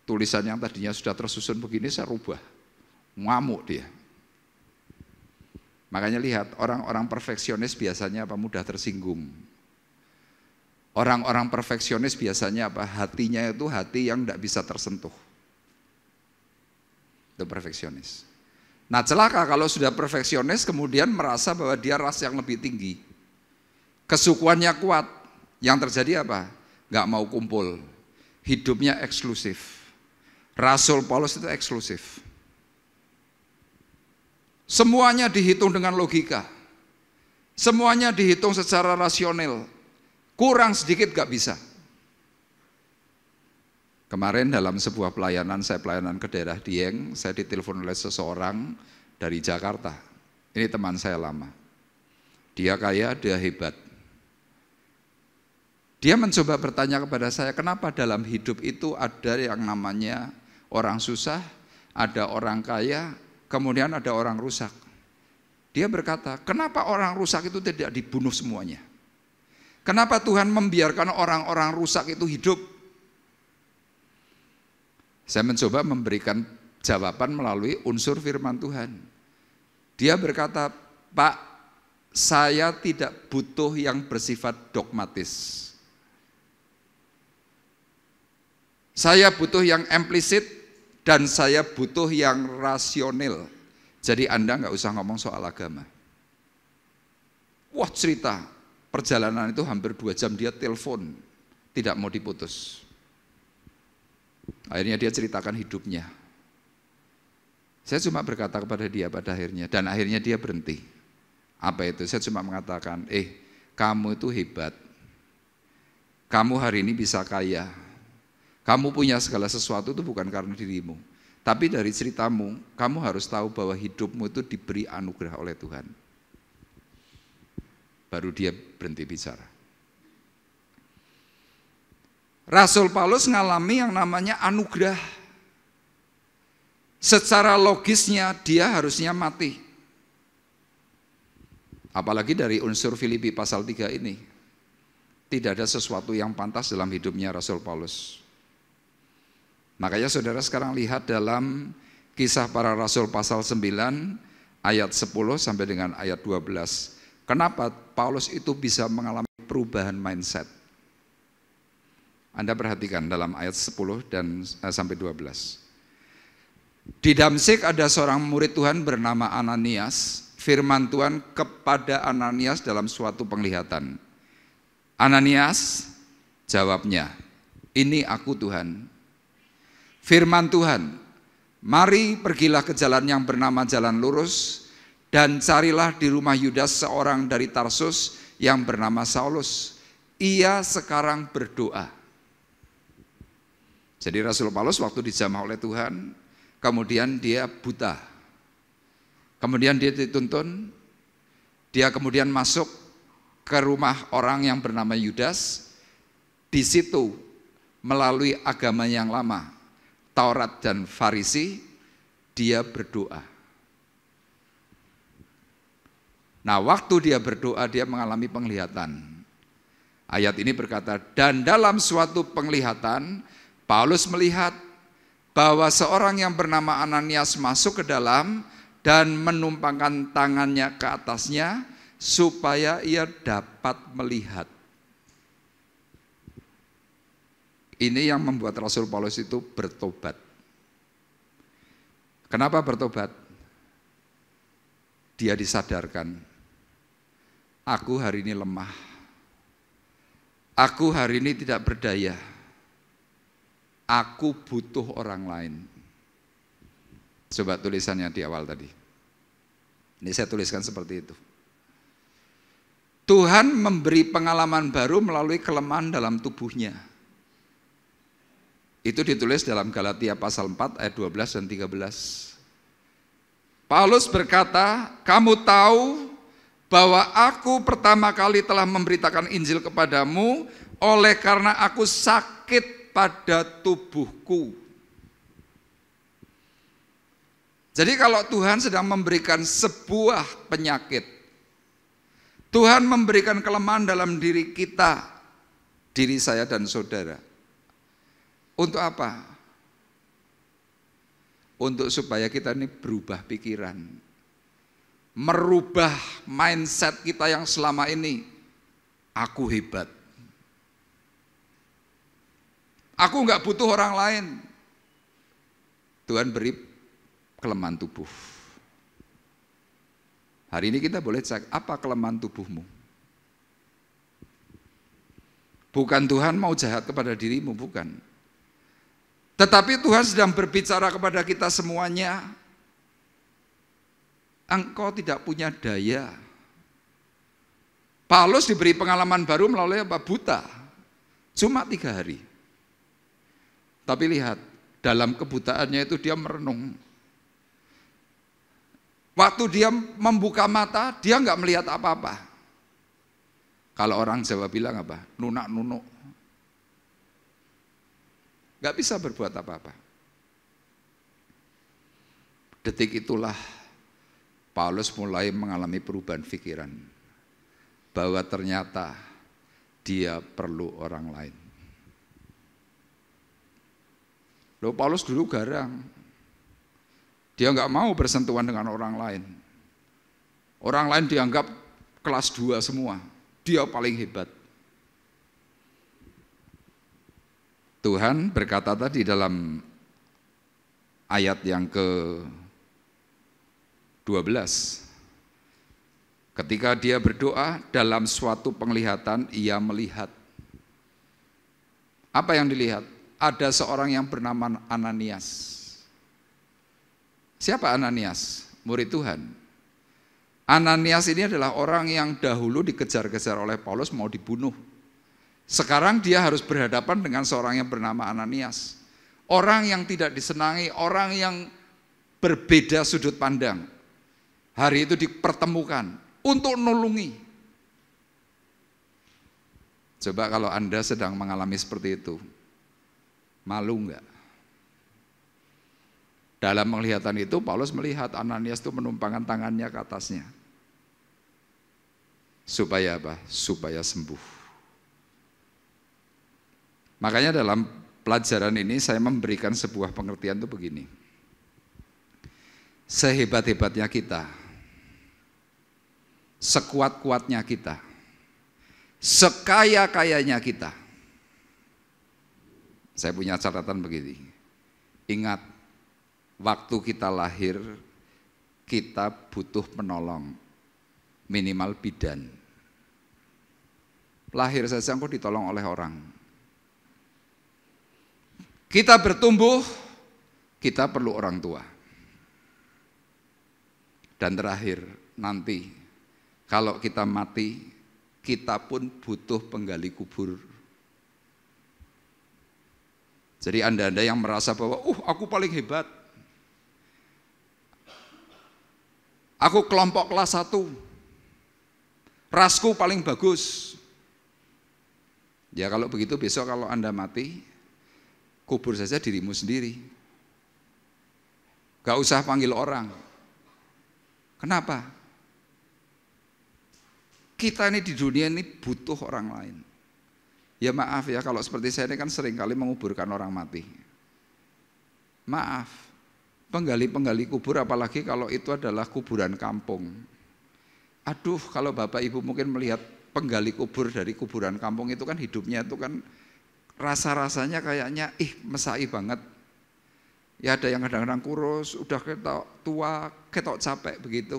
Tulisan yang tadinya sudah tersusun begini, saya rubah. Ngamuk dia. Makanya lihat, orang-orang perfeksionis biasanya apa? Mudah tersinggung. Orang-orang perfeksionis biasanya apa? Hatinya itu hati yang tidak bisa tersentuh. Itu perfeksionis. Nah, celaka kalau sudah perfeksionis kemudian merasa bahwa dia ras yang lebih tinggi. Kesukuannya kuat. Yang terjadi apa? Gak mau kumpul. Hidupnya eksklusif. Rasul Paulus itu eksklusif. Semuanya dihitung dengan logika. Semuanya dihitung secara rasional. Kurang sedikit gak bisa. Kemarin dalam sebuah pelayanan, saya pelayanan ke daerah Dieng, saya ditelepon oleh seseorang dari Jakarta. Ini teman saya lama. Dia kaya, dia hebat. Dia mencoba bertanya kepada saya, kenapa dalam hidup itu ada yang namanya orang susah, ada orang kaya, kemudian ada orang rusak. Dia berkata, kenapa orang rusak itu tidak dibunuh semuanya? Kenapa Tuhan membiarkan orang-orang rusak itu hidup? Saya mencoba memberikan jawaban melalui unsur firman Tuhan. Dia berkata, Pak, saya tidak butuh yang bersifat dogmatis. Saya butuh yang implisit dan saya butuh yang rasional. Jadi Anda nggak usah ngomong soal agama. Wah, cerita perjalanan itu hampir 2 jam dia telepon, tidak mau diputus. Akhirnya dia ceritakan hidupnya. Saya cuma berkata kepada dia pada akhirnya, dan akhirnya dia berhenti. Apa itu? Saya cuma mengatakan, kamu itu hebat. Kamu hari ini bisa kaya. Kamu punya segala sesuatu itu bukan karena dirimu. Tapi dari ceritamu, kamu harus tahu bahwa hidupmu itu diberi anugerah oleh Tuhan. Baru dia berhenti bicara. Rasul Paulus ngalami yang namanya anugerah. Secara logisnya dia harusnya mati. Apalagi dari unsur Filipi pasal 3 ini. Tidak ada sesuatu yang pantas dalam hidupnya Rasul Paulus. Makanya saudara sekarang lihat dalam Kisah Para Rasul pasal 9 ayat 10 sampai dengan ayat 12. Kenapa Paulus itu bisa mengalami perubahan mindset? Anda perhatikan dalam ayat 10 dan sampai 12. Di Damsyik ada seorang murid Tuhan bernama Ananias. Firman Tuhan kepada Ananias dalam suatu penglihatan. Ananias, jawabnya, ini aku Tuhan. Firman Tuhan, mari pergilah ke jalan yang bernama Jalan Lurus dan carilah di rumah Yudas seorang dari Tarsus yang bernama Saulus. Ia sekarang berdoa. Jadi Rasul Paulus waktu dijamah oleh Tuhan, kemudian dia buta. Kemudian dia dituntun, dia kemudian masuk ke rumah orang yang bernama Yudas. Di situ melalui agama yang lama, Taurat dan Farisi, dia berdoa. Nah, waktu dia berdoa, dia mengalami penglihatan. Ayat ini berkata, dan dalam suatu penglihatan, Paulus melihat bahwa seorang yang bernama Ananias masuk ke dalam dan menumpangkan tangannya ke atasnya, supaya ia dapat melihat. Ini yang membuat Rasul Paulus itu bertobat. Kenapa bertobat? Dia disadarkan, aku hari ini lemah. Aku hari ini tidak berdaya. Aku butuh orang lain. Coba tulisannya di awal tadi. Ini saya tuliskan seperti itu. Tuhan memberi pengalaman baru melalui kelemahan dalam tubuhnya. Itu ditulis dalam Galatia pasal 4 ayat 12 dan 13. Paulus berkata, kamu tahu bahwa aku pertama kali telah memberitakan Injil kepadamu oleh karena aku sakit pada tubuhku. Jadi kalau Tuhan sedang memberikan sebuah penyakit, Tuhan memberikan kelemahan dalam diri kita, diri saya dan saudara. Untuk apa? Untuk supaya kita ini berubah pikiran. Merubah mindset kita yang selama ini, aku hebat. Aku enggak butuh orang lain. Tuhan beri kelemahan tubuh. Hari ini kita boleh cek, apa kelemahan tubuhmu? Bukan Tuhan mau jahat kepada dirimu, bukan. Tetapi Tuhan sedang berbicara kepada kita semuanya. Engkau tidak punya daya. Paulus diberi pengalaman baru melalui apa? Buta. Cuma 3 hari. Tapi lihat, dalam kebutaannya itu dia merenung. Waktu dia membuka mata, dia enggak melihat apa-apa. Kalau orang Jawa bilang apa? Nunak-nunuk. Gak bisa berbuat apa-apa. Detik itulah Paulus mulai mengalami perubahan pikiran. Bahwa ternyata dia perlu orang lain. Loh, Paulus dulu garang. Dia nggak mau bersentuhan dengan orang lain. Orang lain dianggap kelas 2 semua. Dia paling hebat. Tuhan berkata tadi dalam ayat yang ke-12. Ketika dia berdoa, dalam suatu penglihatan ia melihat. Apa yang dilihat? Ada seorang yang bernama Ananias. Siapa Ananias? Murid Tuhan. Ananias ini adalah orang yang dahulu dikejar-kejar oleh Paulus mau dibunuh. Sekarang dia harus berhadapan dengan seorang yang bernama Ananias. Orang yang tidak disenangi, orang yang berbeda sudut pandang. Hari itu dipertemukan untuk nolongi. Coba kalau Anda sedang mengalami seperti itu, malu enggak? Dalam penglihatan itu Paulus melihat Ananias itu menumpangkan tangannya ke atasnya. Supaya apa? Supaya sembuh. Makanya dalam pelajaran ini saya memberikan sebuah pengertian itu begini. Sehebat-hebatnya kita, sekuat-kuatnya kita, sekaya-kayanya kita. Saya punya catatan begini. Ingat, waktu kita lahir, kita butuh penolong, minimal bidan. Lahir saja engkau ditolong oleh orang. Kita bertumbuh, kita perlu orang tua. Dan terakhir, nanti kalau kita mati, kita pun butuh penggali kubur. Jadi Anda yang merasa bahwa, aku paling hebat. Aku kelompok kelas 1. Rasku paling bagus. Ya kalau begitu besok kalau Anda mati, kubur saja dirimu sendiri. Gak usah panggil orang. Kenapa? Kita ini di dunia ini butuh orang lain. Ya maaf ya, kalau seperti saya ini kan seringkali menguburkan orang mati. Maaf, penggali-penggali kubur apalagi kalau itu adalah kuburan kampung. Aduh, kalau Bapak Ibu mungkin melihat penggali kubur dari kuburan kampung itu kan hidupnya itu kan rasa-rasanya kayaknya mesai banget. Ya ada yang kadang-kadang kurus, udah ketok tua, ketok capek begitu.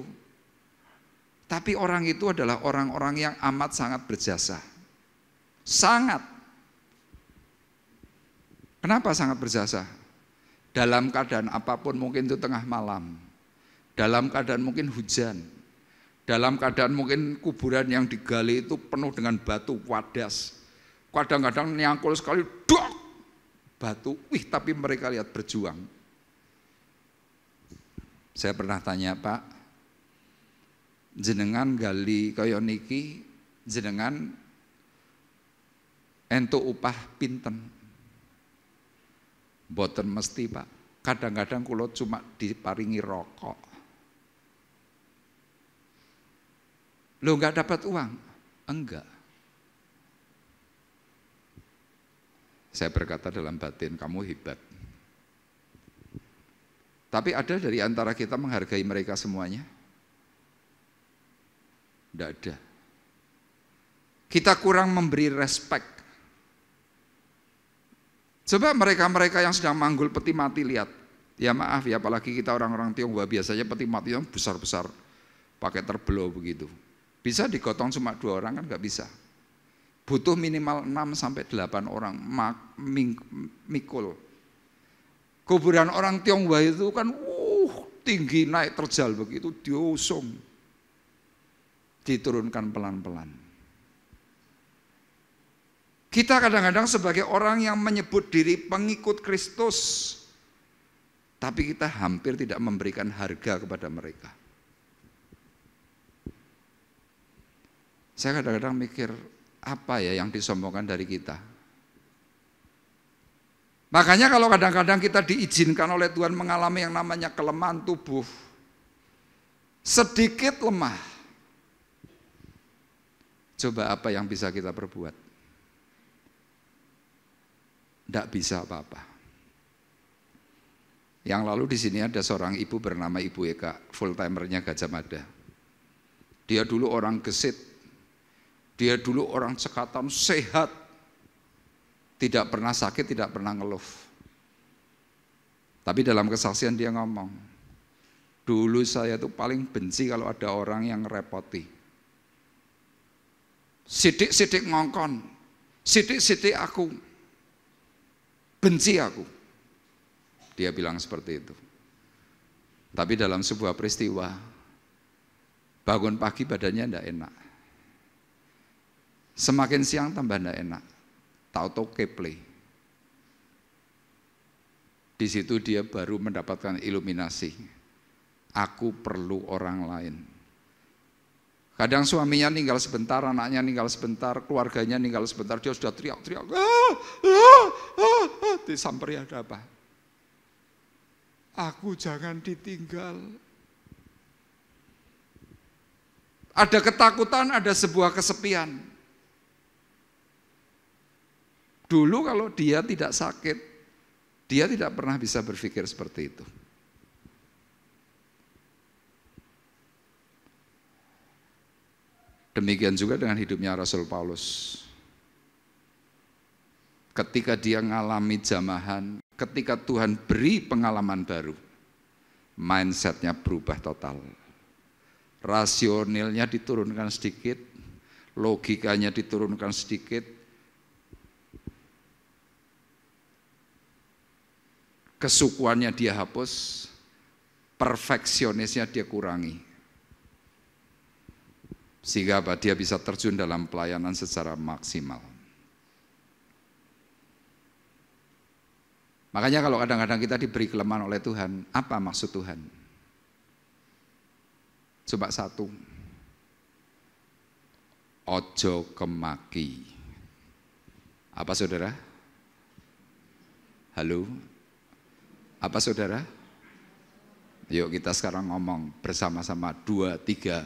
Tapi orang itu adalah orang-orang yang amat sangat berjasa. Sangat. Kenapa sangat berjasa? Dalam keadaan apapun, mungkin itu tengah malam, dalam keadaan mungkin hujan, dalam keadaan mungkin kuburan yang digali itu penuh dengan batu wadas. Kadang-kadang nyangkul sekali, dok, batu, tapi mereka lihat berjuang. Saya pernah tanya, Pak, jenengan gali kaya niki, jenengan entuk upah pinten? Boten mesti, Pak. Kadang-kadang kula cuma diparingi rokok. Loh, enggak dapat uang? Enggak. Saya berkata dalam batin, kamu hebat. Tapi ada dari antara kita menghargai mereka semuanya? Tidak ada. Kita kurang memberi respek. Coba mereka-mereka yang sedang manggul peti mati lihat. Ya maaf ya, apalagi kita orang-orang Tionghoa biasanya peti mati yang besar-besar, pakai terbelau begitu. Bisa digotong cuma 2 orang kan nggak bisa. Butuh minimal 6-8 orang mikul. Kuburan orang Tionghoa itu kan tinggi naik terjal begitu, diusung. Diturunkan pelan-pelan. Kita kadang-kadang sebagai orang yang menyebut diri pengikut Kristus, tapi kita hampir tidak memberikan harga kepada mereka. Saya kadang-kadang mikir, apa ya yang disombongkan dari kita? Makanya kalau kadang-kadang kita diizinkan oleh Tuhan mengalami yang namanya kelemahan tubuh, sedikit lemah, coba apa yang bisa kita perbuat? tidak bisa apa-apa. Yang lalu di sini ada seorang ibu bernama Ibu Eka, full timernya Gajah Mada. Dia dulu orang gesit, dia dulu orang cekatan, sehat, tidak pernah sakit, tidak pernah ngeluh. Tapi dalam kesaksian dia ngomong, dulu saya tuh paling benci kalau ada orang yang ngerepoti. Sidik-sidik ngongkon, sidik-sidik aku, benci aku. Dia bilang seperti itu. Tapi dalam sebuah peristiwa, bangun pagi badannya tidak enak. Semakin siang tambah tidak enak. Tahu-tahu keple. Di situ dia baru mendapatkan iluminasi. Aku perlu orang lain. Kadang suaminya ninggal sebentar, anaknya ninggal sebentar, keluarganya ninggal sebentar, dia sudah teriak-teriak. Disamperi ada apa? Aku jangan ditinggal. Ada ketakutan, ada sebuah kesepian. Dulu kalau dia tidak sakit, dia tidak pernah bisa berpikir seperti itu. Demikian juga dengan hidupnya Rasul Paulus. Ketika dia mengalami jamahan, ketika Tuhan beri pengalaman baru, mindsetnya berubah total. Rasionalnya diturunkan sedikit, logikanya diturunkan sedikit, kesukuannya dia hapus, perfeksionisnya dia kurangi. Sehingga apa? Dia bisa terjun dalam pelayanan secara maksimal. Makanya kalau kadang-kadang kita diberi kelemahan oleh Tuhan, apa maksud Tuhan? Coba satu, ojo kemaki. Apa saudara? Halo? Apa saudara? Yuk kita sekarang ngomong bersama-sama, 2, 3,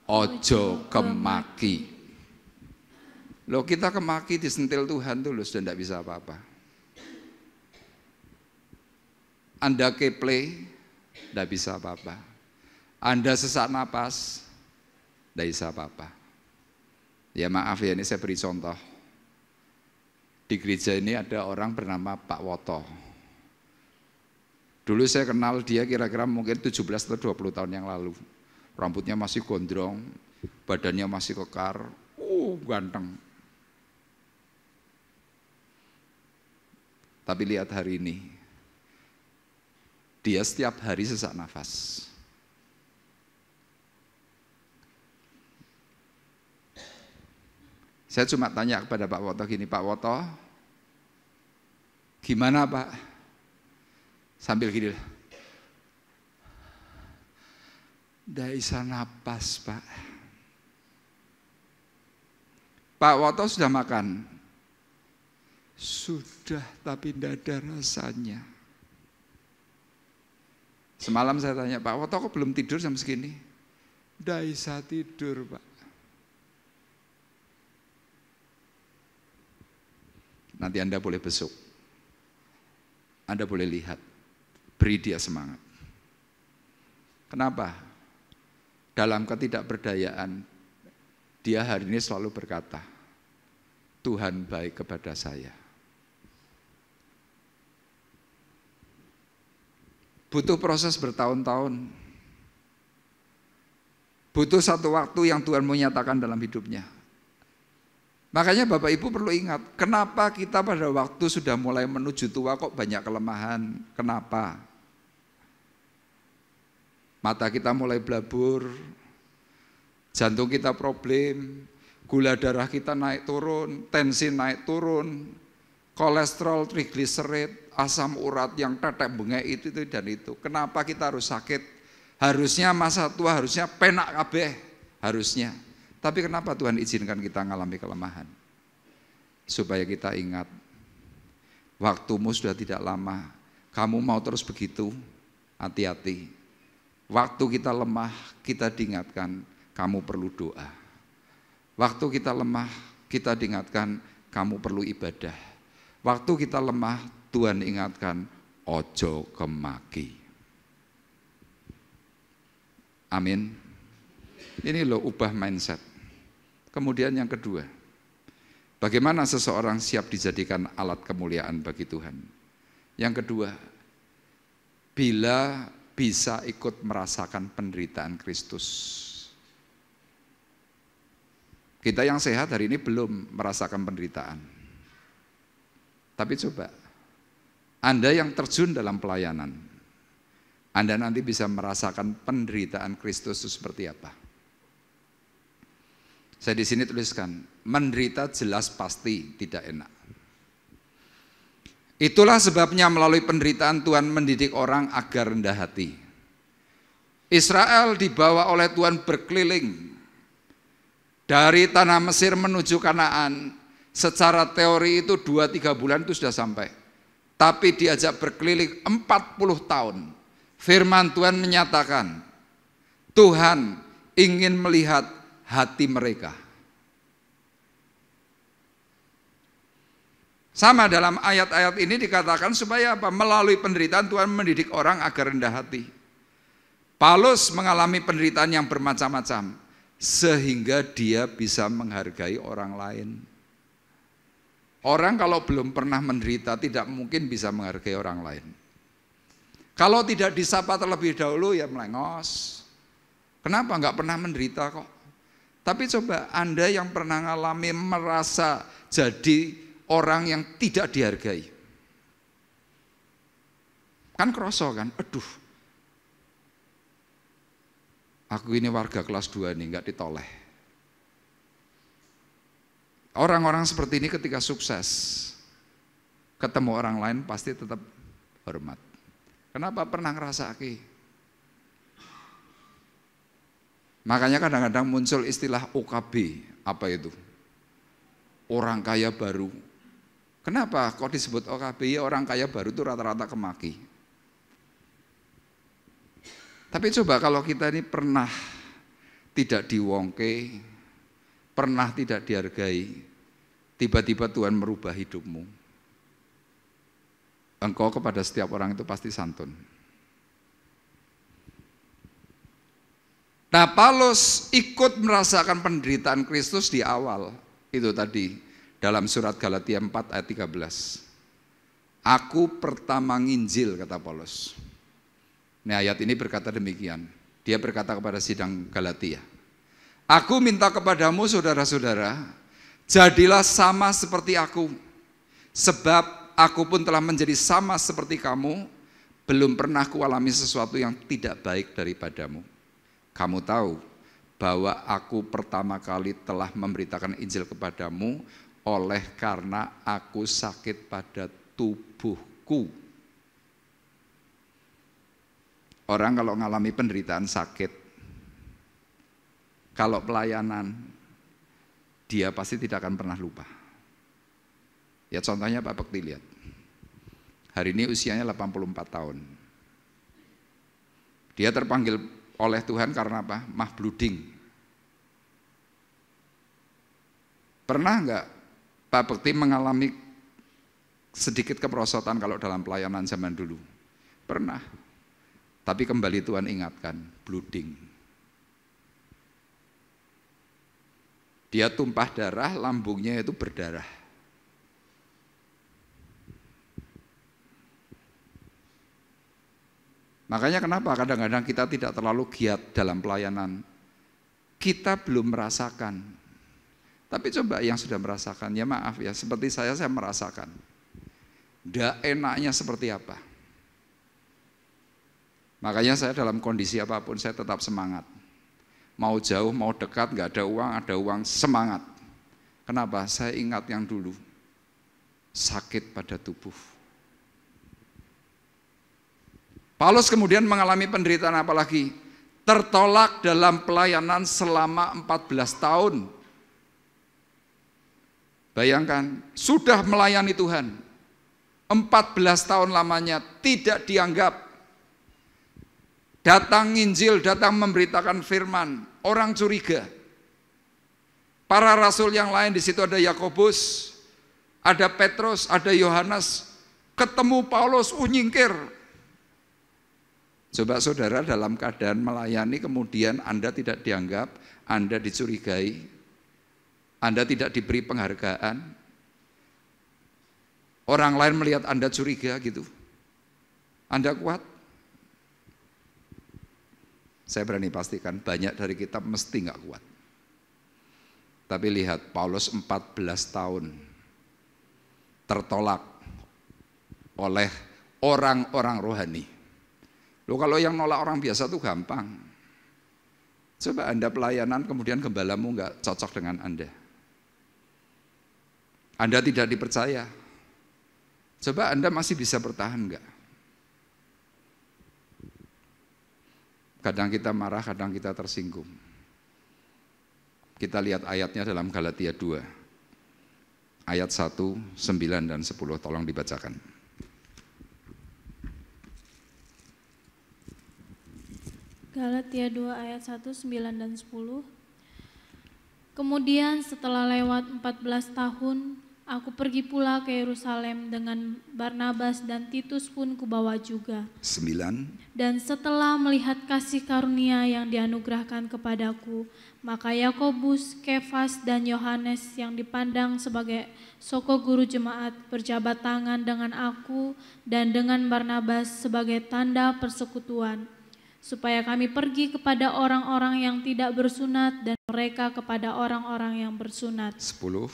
ojo kemaki. Loh kita kemaki disentil Tuhan tuh sudah tidak bisa apa-apa. Anda keple, tidak bisa apa-apa. Anda sesak napas, tidak bisa apa-apa. Ya maaf ya, ini saya beri contoh. Di gereja ini ada orang bernama Pak Woto. Dulu saya kenal dia kira-kira mungkin 17 atau 20 tahun yang lalu. Rambutnya masih gondrong, badannya masih kekar, ganteng. Tapi lihat hari ini, dia setiap hari sesak nafas. Saya cuma tanya kepada Pak Woto gini, Pak Woto, gimana Pak? Sambil gini, nggak bisa napas Pak. Pak Woto sudah makan? Sudah, tapi tidak ada rasanya. Semalam saya tanya, Pak Woto kok belum tidur jam segini? Nggak bisa tidur Pak. Nanti Anda boleh besuk. Anda boleh lihat. Beri dia semangat. Kenapa? Dalam ketidakberdayaan, dia hari ini selalu berkata, Tuhan baik kepada saya. Butuh proses bertahun-tahun. Butuh satu waktu yang Tuhan menyatakan dalam hidupnya. Makanya Bapak Ibu perlu ingat, kenapa kita pada waktu sudah mulai menuju tua kok banyak kelemahan? Kenapa? Mata kita mulai blabur, jantung kita problem, gula darah kita naik turun, tensi naik turun, kolesterol, trigliserid, asam urat yang tetek bengek itu dan itu. Kenapa kita harus sakit? Harusnya masa tua, harusnya penak kabeh, harusnya. Tapi kenapa Tuhan izinkan kita mengalami kelemahan? Supaya kita ingat, waktumu sudah tidak lama, kamu mau terus begitu, hati-hati. Waktu kita lemah, kita diingatkan, kamu perlu doa. Waktu kita lemah, kita diingatkan, kamu perlu ibadah. Waktu kita lemah, Tuhan ingatkan, ojo kemaki. Amin. Ini loh ubah mindset. Kemudian yang kedua, bagaimana seseorang siap dijadikan alat kemuliaan bagi Tuhan? Yang kedua, bila bisa ikut merasakan penderitaan Kristus. Kita yang sehat hari ini belum merasakan penderitaan. Tapi coba, Anda yang terjun dalam pelayanan, Anda nanti bisa merasakan penderitaan Kristus itu seperti apa. Saya di sini tuliskan, menderita jelas pasti tidak enak. Itulah sebabnya melalui penderitaan Tuhan mendidik orang agar rendah hati. Israel dibawa oleh Tuhan berkeliling dari tanah Mesir menuju Kanaan. Secara teori itu 2-3 bulan itu sudah sampai. Tapi diajak berkeliling 40 tahun. Firman Tuhan menyatakan, Tuhan ingin melihat hati mereka. Sama dalam ayat-ayat ini dikatakan supaya apa? Melalui penderitaan Tuhan mendidik orang agar rendah hati. Paulus mengalami penderitaan yang bermacam-macam sehingga dia bisa menghargai orang lain. Orang kalau belum pernah menderita tidak mungkin bisa menghargai orang lain. Kalau tidak disapa terlebih dahulu ya melengos. Kenapa enggak pernah menderita kok? Tapi coba Anda yang pernah mengalami merasa jadi orang yang tidak dihargai. Kan kroso kan? Aduh. Aku ini warga kelas 2 nih, enggak ditoleh. Orang-orang seperti ini ketika sukses, ketemu orang lain pasti tetap hormat. Kenapa? Pernah ngerasake. Makanya kadang-kadang muncul istilah OKB, apa itu? Orang kaya baru. Kenapa kok disebut OKB? Ya orang kaya baru itu rata-rata kemaki. Tapi coba kalau kita ini pernah tidak diwongke, pernah tidak dihargai, tiba-tiba Tuhan merubah hidupmu. Engkau kepada setiap orang itu pasti santun. Nah, Paulus ikut merasakan penderitaan Kristus di awal. Itu tadi dalam surat Galatia 4 ayat 13. Aku pertama nginjil, kata Paulus. Nah, ayat ini berkata demikian. Dia berkata kepada sidang Galatia, aku minta kepadamu saudara-saudara, jadilah sama seperti aku, sebab aku pun telah menjadi sama seperti kamu, belum pernah kualami sesuatu yang tidak baik daripadamu. Kamu tahu bahwa aku pertama kali telah memberitakan Injil kepadamu oleh karena aku sakit pada tubuhku. Orang kalau mengalami penderitaan sakit, kalau pelayanan, dia pasti tidak akan pernah lupa. Ya contohnya Pak Bekti lihat. Hari ini usianya 84 tahun. Dia terpanggil oleh Tuhan karena apa? Mah blooding. Pernah enggak Pak Bekti mengalami sedikit keperosotan kalau dalam pelayanan zaman dulu? Pernah. Tapi kembali Tuhan ingatkan, blooding. Dia tumpah darah, lambungnya itu berdarah. Makanya kenapa kadang-kadang kita tidak terlalu giat dalam pelayanan. Kita belum merasakan. Tapi coba yang sudah merasakan, ya maaf ya, seperti saya merasakan. Nggak enaknya seperti apa. Makanya saya dalam kondisi apapun saya tetap semangat. Mau jauh, mau dekat, nggak ada uang, semangat. Kenapa? Saya ingat yang dulu, sakit pada tubuh. Paulus kemudian mengalami penderitaan apa lagi? Tertolak dalam pelayanan selama 14 tahun. Bayangkan, sudah melayani Tuhan. 14 tahun lamanya tidak dianggap. Datang Injil, datang memberitakan firman, orang curiga. Para rasul yang lain di situ ada Yakobus, Ada Petrus, ada Yohanes, ketemu Paulus, nyingkir. Coba saudara dalam keadaan melayani kemudian Anda tidak dianggap, Anda dicurigai, Anda tidak diberi penghargaan. Orang lain melihat Anda curiga gitu. Anda kuat? Saya berani pastikan banyak dari kita mesti nggak kuat. Tapi lihat Paulus 14 tahun tertolak oleh orang-orang rohani. Loh, kalau yang nolak orang biasa tuh gampang. Coba Anda pelayanan kemudian gembalamu nggak cocok dengan Anda. Anda tidak dipercaya. Coba Anda masih bisa bertahan nggak? Kadang kita marah, kadang kita tersinggung. Kita lihat ayatnya dalam Galatia 2. Ayat 1, 9 dan 10, tolong dibacakan. Galatia 2 ayat 1, 9 dan 10. Kemudian setelah lewat 14 tahun, aku pergi pula ke Yerusalem dengan Barnabas dan Titus pun kubawa juga. 9. Dan setelah melihat kasih karunia yang dianugerahkan kepadaku, maka Yakobus, Kefas, dan Yohanes yang dipandang sebagai soko guru jemaat berjabat tangan dengan aku dan dengan Barnabas sebagai tanda persekutuan, supaya kami pergi kepada orang-orang yang tidak bersunat dan mereka kepada orang-orang yang bersunat. 10.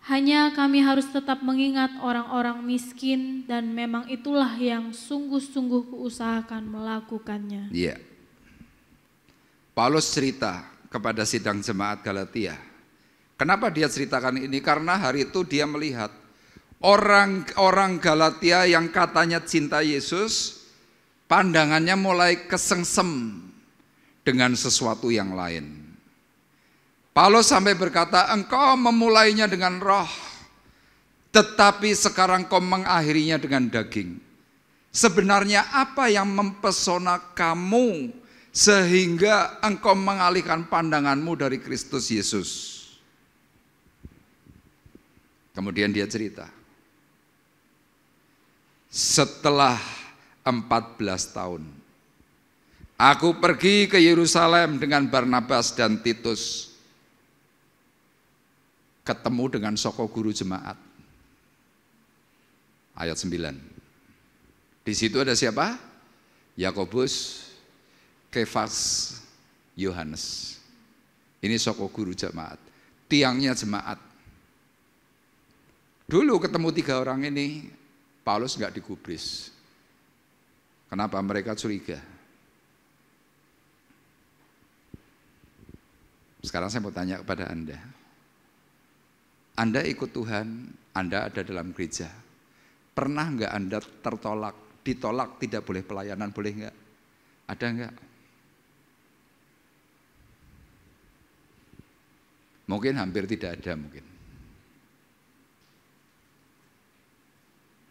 Hanya kami harus tetap mengingat orang-orang miskin dan memang itulah yang sungguh-sungguh kuusahakan melakukannya. Iya. Paulus cerita kepada sidang jemaat Galatia. Kenapa dia ceritakan ini? Karena hari itu dia melihat orang-orang Galatia yang katanya cinta Yesus, pandangannya mulai kesengsem dengan sesuatu yang lain. Paulus sampai berkata, engkau memulainya dengan roh, tetapi sekarang kau mengakhirinya dengan daging. Sebenarnya apa yang mempesona kamu sehingga engkau mengalihkan pandanganmu dari Kristus Yesus? Kemudian dia cerita, setelah 14 tahun, aku pergi ke Yerusalem dengan Barnabas dan Titus, ketemu dengan soko guru jemaat. Ayat 9. Di situ ada siapa? Yakobus, Kefas, Yohanes. Ini soko guru jemaat, tiangnya jemaat. Dulu ketemu 3 orang ini, Paulus nggak digubris. Kenapa? Mereka curiga. Sekarang saya mau tanya kepada Anda ikut Tuhan, Anda ada dalam gereja. Pernah enggak Anda tertolak, ditolak tidak boleh pelayanan, boleh enggak? Ada enggak? Mungkin hampir tidak ada mungkin.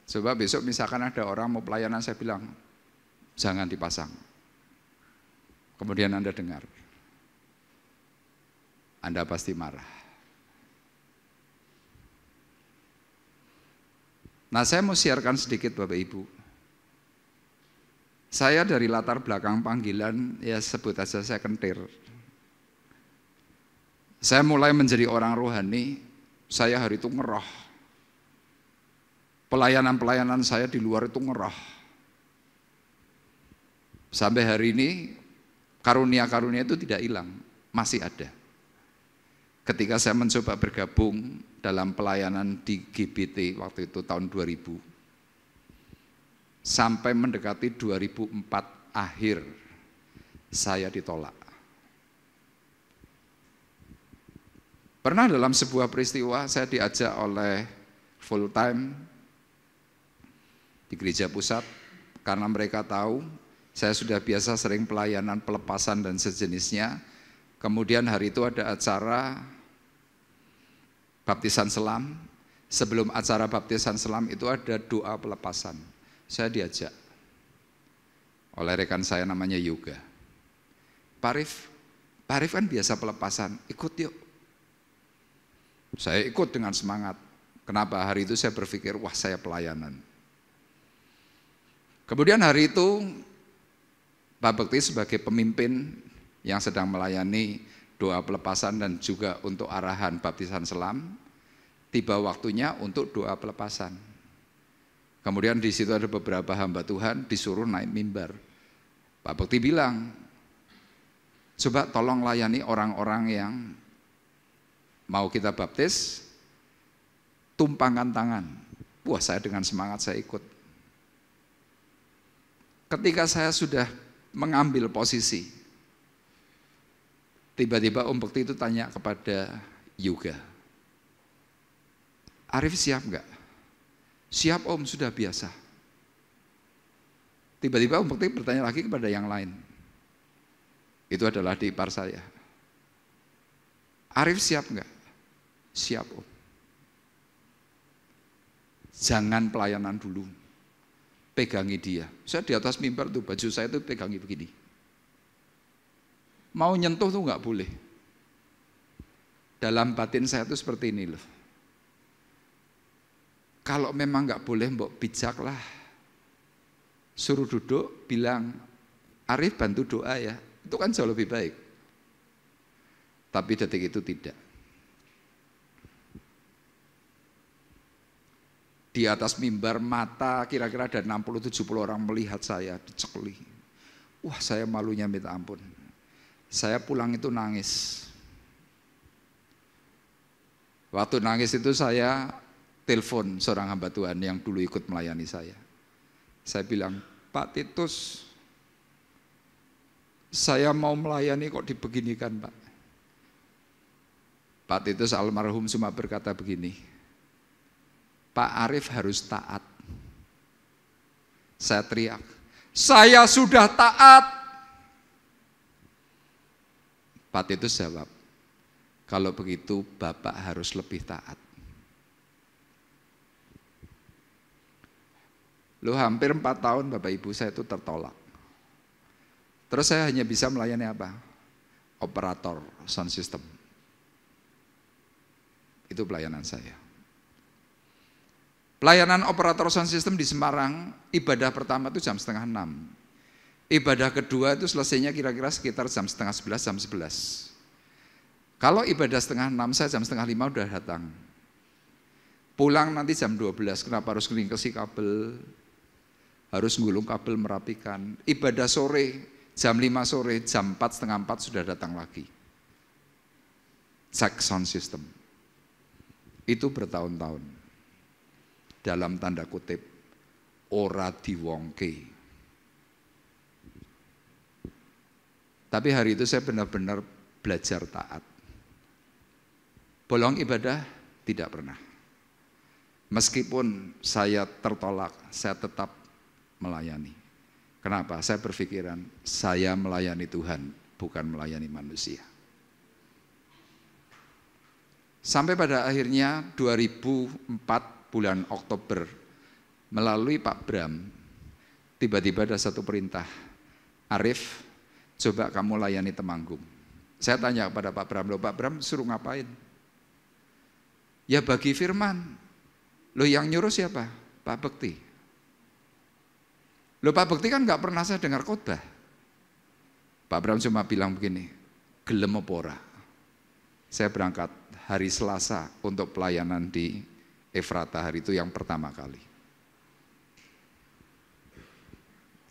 Coba besok misalkan ada orang mau pelayanan, saya bilang, jangan dipasang. Kemudian Anda dengar. Anda pasti marah. Nah, saya mau siarkan sedikit Bapak Ibu. Saya dari latar belakang panggilan, ya sebut aja saya kentir. Saya mulai menjadi orang rohani, saya hari itu ngeroh. Pelayanan-pelayanan saya di luar itu ngeroh. Sampai hari ini, karunia-karunia itu tidak hilang, masih ada. Ketika saya mencoba bergabung dalam pelayanan di GBT waktu itu tahun 2000, sampai mendekati 2004 akhir, saya ditolak. Pernah dalam sebuah peristiwa saya diajak oleh full time di gereja pusat, karena mereka tahu saya sudah biasa sering pelayanan pelepasan dan sejenisnya. Kemudian hari itu ada acara baptisan selam. Sebelum acara baptisan selam itu ada doa pelepasan. Saya diajak oleh rekan saya namanya Yoga. Pak Arif kan biasa pelepasan, ikut yuk. Saya ikut dengan semangat. Kenapa? Hari itu saya berpikir, wah saya pelayanan. Kemudian hari itu Pak Bekti sebagai pemimpin yang sedang melayani doa pelepasan dan juga untuk arahan baptisan selam, tiba waktunya untuk doa pelepasan. Kemudian di situ ada beberapa hamba Tuhan disuruh naik mimbar. Pak Bekti bilang, coba tolong layani orang-orang yang mau kita baptis, tumpangkan tangan. Wah, saya dengan semangat saya ikut. Ketika saya sudah mengambil posisi, tiba-tiba Om Bekti itu tanya kepada Yoga, Arif siap enggak? Siap Om, sudah biasa. Tiba-tiba Om Bekti bertanya lagi kepada yang lain. Itu adalah di ipar saya. Arif siap enggak? Siap Om. Jangan pelayanan dulu. Pegangi dia. Saya di atas mimbar tuh, baju saya tuh pegangi begini. Mau nyentuh tuh enggak boleh. Dalam batin saya tuh seperti ini loh. Kalau memang enggak boleh, mbok bijaklah. Suruh duduk, bilang, Arif bantu doa ya. Itu kan jauh lebih baik. Tapi detik itu tidak. Di atas mimbar mata kira-kira ada 60-70 orang melihat saya dicekli. Wah, saya malunya minta ampun. Saya pulang itu nangis. Waktu nangis itu saya telepon seorang hamba Tuhan yang dulu ikut melayani saya. Saya bilang, Pak Titus, saya mau melayani kok dibeginikan Pak. Pak Titus almarhum cuma berkata begini, Pak Arif harus taat. Saya teriak, saya sudah taat. Pak Titus jawab, kalau begitu Bapak harus lebih taat. Loh, hampir 4 tahun Bapak Ibu saya itu tertolak. Terus saya hanya bisa melayani apa? Operator sound system. Itu pelayanan saya. Pelayanan operator sound system di Semarang, ibadah pertama itu jam 5:30. Ibadah kedua itu selesainya kira-kira sekitar jam 10:30, jam 11. Kalau ibadah 5:30, saya jam 4:30 udah datang. Pulang nanti jam 12, kenapa harus ngelingkesi kabel? Harus gulung kabel, merapikan. Ibadah sore, jam 5 sore, jam 4, setengah 4 sudah datang lagi. Cek sound system. Itu bertahun-tahun. Dalam tanda kutip, ora diwongke. Tapi hari itu saya benar-benar belajar taat. Bolong ibadah tidak pernah. Meskipun saya tertolak, saya tetap melayani. Kenapa? Saya berpikiran, saya melayani Tuhan, bukan melayani manusia. Sampai pada akhirnya 2004 bulan Oktober, melalui Pak Bram, tiba-tiba ada satu perintah, Arif, coba kamu layani Temanggung. Saya tanya kepada Pak Bram, loh Pak Bram suruh ngapain? Ya bagi firman. Loh yang nyuruh siapa? Pak Bekti. Loh Pak Bekti kan gak pernah saya dengar khotbah. Pak Bram cuma bilang begini, gelem apa ora? Saya berangkat hari Selasa untuk pelayanan di Efrata, hari itu yang pertama kali.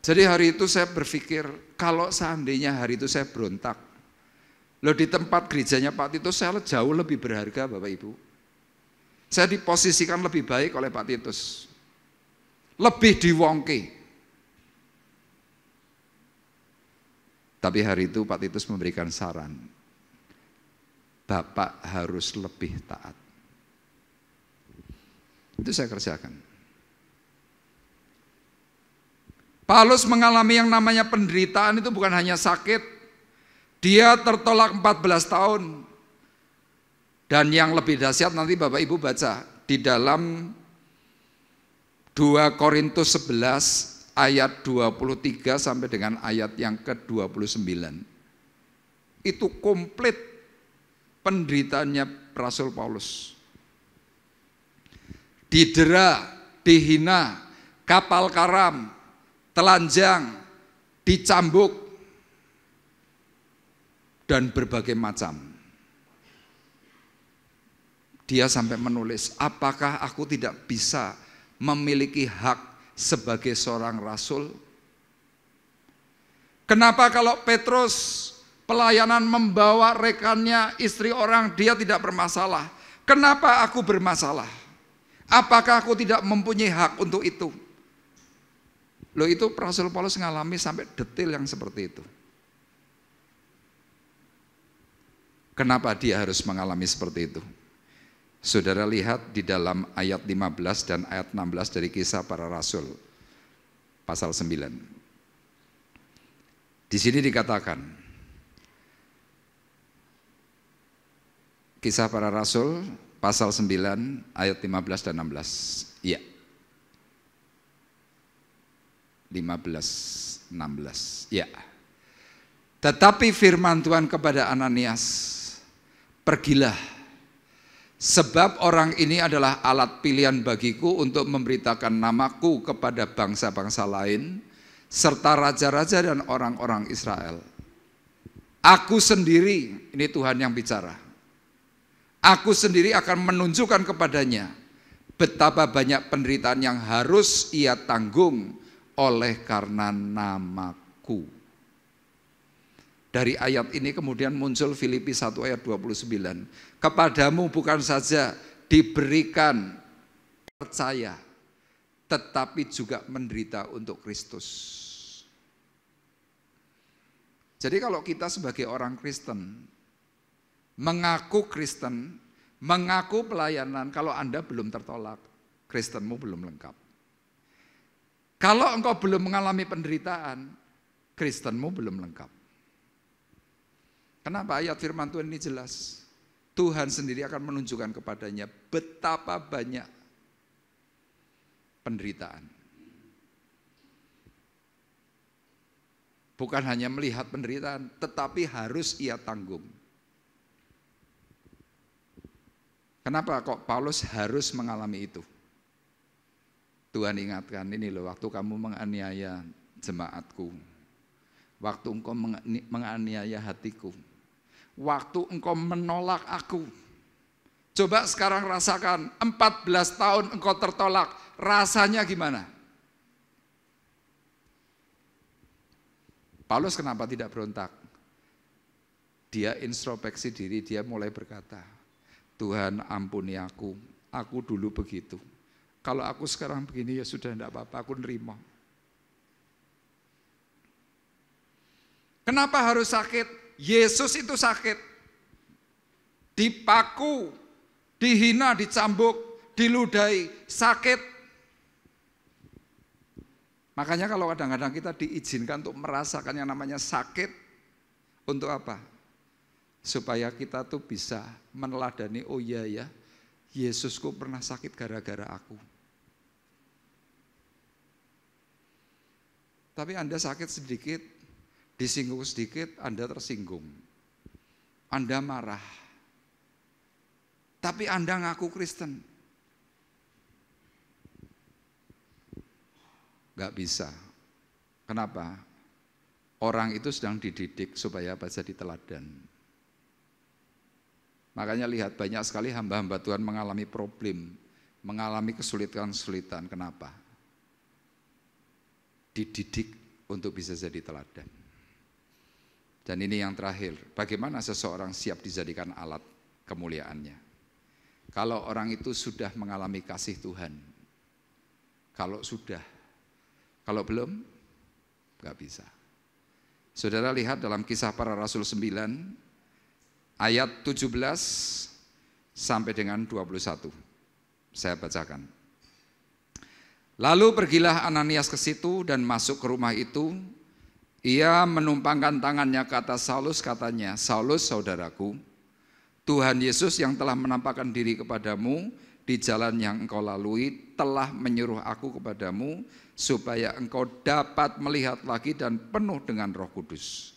Jadi hari itu saya berpikir, kalau seandainya hari itu saya berontak, loh di tempat gerejanya Pak Titus saya jauh lebih berharga Bapak Ibu. Saya diposisikan lebih baik oleh Pak Titus. Lebih diwongke. Tapi hari itu Pak Titus memberikan saran, Bapak harus lebih taat. Itu saya kerjakan. Paulus mengalami yang namanya penderitaan itu bukan hanya sakit. Dia tertolak 14 tahun. Dan yang lebih dahsyat nanti Bapak Ibu baca di dalam 2 Korintus 11 ayat 23 sampai dengan ayat yang ke-29. Itu komplit penderitaannya Rasul Paulus. didera, dihina, kapal karam, telanjang, dicambuk, dan berbagai macam. Dia sampai menulis, apakah aku tidak bisa memiliki hak sebagai seorang rasul? Kenapa kalau Petrus pelayanan membawa rekannya, istri orang, dia tidak bermasalah? Kenapa aku bermasalah? Apakah aku tidak mempunyai hak untuk itu? Loh, itu Rasul Paulus ngalami sampai detail yang seperti itu. Kenapa dia harus mengalami seperti itu? Saudara lihat di dalam ayat 15 dan ayat 16 dari Kisah Para Rasul pasal 9. Di sini dikatakan, Kisah Para Rasul pasal 9 ayat 15 dan 16. Iya. 15, 16. Ya. Tetapi firman Tuhan kepada Ananias, pergilah, sebab orang ini adalah alat pilihan bagiku untuk memberitakan namaku kepada bangsa-bangsa lain, serta raja-raja dan orang-orang Israel. Aku sendiri, ini Tuhan yang bicara, aku sendiri akan menunjukkan kepadanya betapa banyak penderitaan yang harus ia tanggung oleh karena namaku. Dari ayat ini kemudian muncul Filipi 1 ayat 29. Kepadamu bukan saja diberikan percaya, tetapi juga menderita untuk Kristus. Jadi kalau kita sebagai orang Kristen, mengaku Kristen, mengaku pelayanan, kalau Anda belum tertolak, Kristenmu belum lengkap. Kalau engkau belum mengalami penderitaan, Kristenmu belum lengkap. Kenapa? Ayat firman Tuhan ini jelas. Tuhan sendiri akan menunjukkan kepadanya betapa banyak penderitaan. Bukan hanya melihat penderitaan, tetapi harus ia tanggung. Kenapa kok Paulus harus mengalami itu? Tuhan ingatkan, ini loh, waktu kamu menganiaya jemaatku, waktu engkau menganiaya hatiku, waktu engkau menolak aku. Coba sekarang rasakan, 14 tahun engkau tertolak, rasanya gimana? Paulus kenapa tidak berontak? Dia introspeksi diri, dia mulai berkata, Tuhan ampuni aku dulu begitu. Kalau aku sekarang begini ya sudah tidak apa-apa, aku nerima. Kenapa harus sakit? Yesus itu sakit. Dipaku, dihina, dicambuk, diludahi, sakit. Makanya kalau kadang-kadang kita diizinkan untuk merasakan yang namanya sakit, untuk apa? Supaya kita tuh bisa meneladani, oh iya ya, Yesusku pernah sakit gara-gara aku. Tapi Anda sakit sedikit, disinggung sedikit, Anda tersinggung. Anda marah. Tapi Anda ngaku Kristen. Gak bisa. Kenapa? Orang itu sedang dididik supaya bisa diteladan. Makanya lihat banyak sekali hamba-hamba Tuhan mengalami problem, mengalami kesulitan-kesulitan. Kenapa? Dididik untuk bisa jadi teladan. Dan ini yang terakhir, bagaimana seseorang siap dijadikan alat kemuliaannya. Kalau orang itu sudah mengalami kasih Tuhan, kalau sudah, kalau belum, gak bisa. Saudara lihat dalam Kisah Para Rasul 9, ayat 17 sampai dengan 21. Saya bacakan. Lalu pergilah Ananias ke situ dan masuk ke rumah itu. Ia menumpangkan tangannya ke atas Saulus, katanya, Saulus saudaraku, Tuhan Yesus yang telah menampakkan diri kepadamu di jalan yang engkau lalui telah menyuruh aku kepadamu supaya engkau dapat melihat lagi dan penuh dengan Roh Kudus.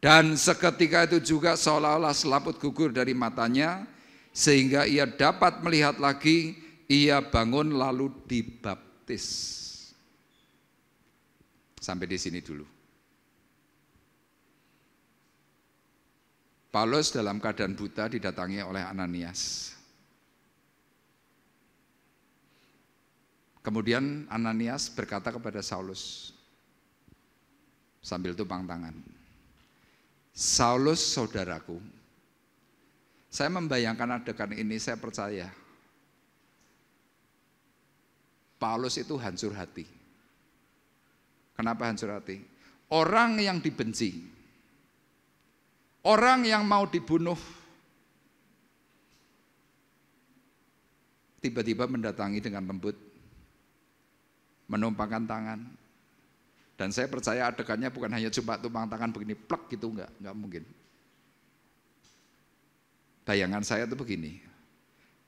Dan seketika itu juga seolah-olah selaput gugur dari matanya sehingga ia dapat melihat lagi ia bangun lalu dibaptis. Sampai di sini dulu. Paulus dalam keadaan buta didatangi oleh Ananias. Kemudian Ananias berkata kepada Saulus sambil tumpang tangan, Saulus saudaraku. Saya membayangkan adegan ini, saya percaya Paulus itu hancur hati. Kenapa hancur hati? Orang yang dibenci, orang yang mau dibunuh, tiba-tiba mendatangi dengan lembut, menumpangkan tangan. Dan saya percaya adegannya bukan hanya cuma tumpang tangan begini, plek gitu, enggak mungkin. Bayangan saya itu begini,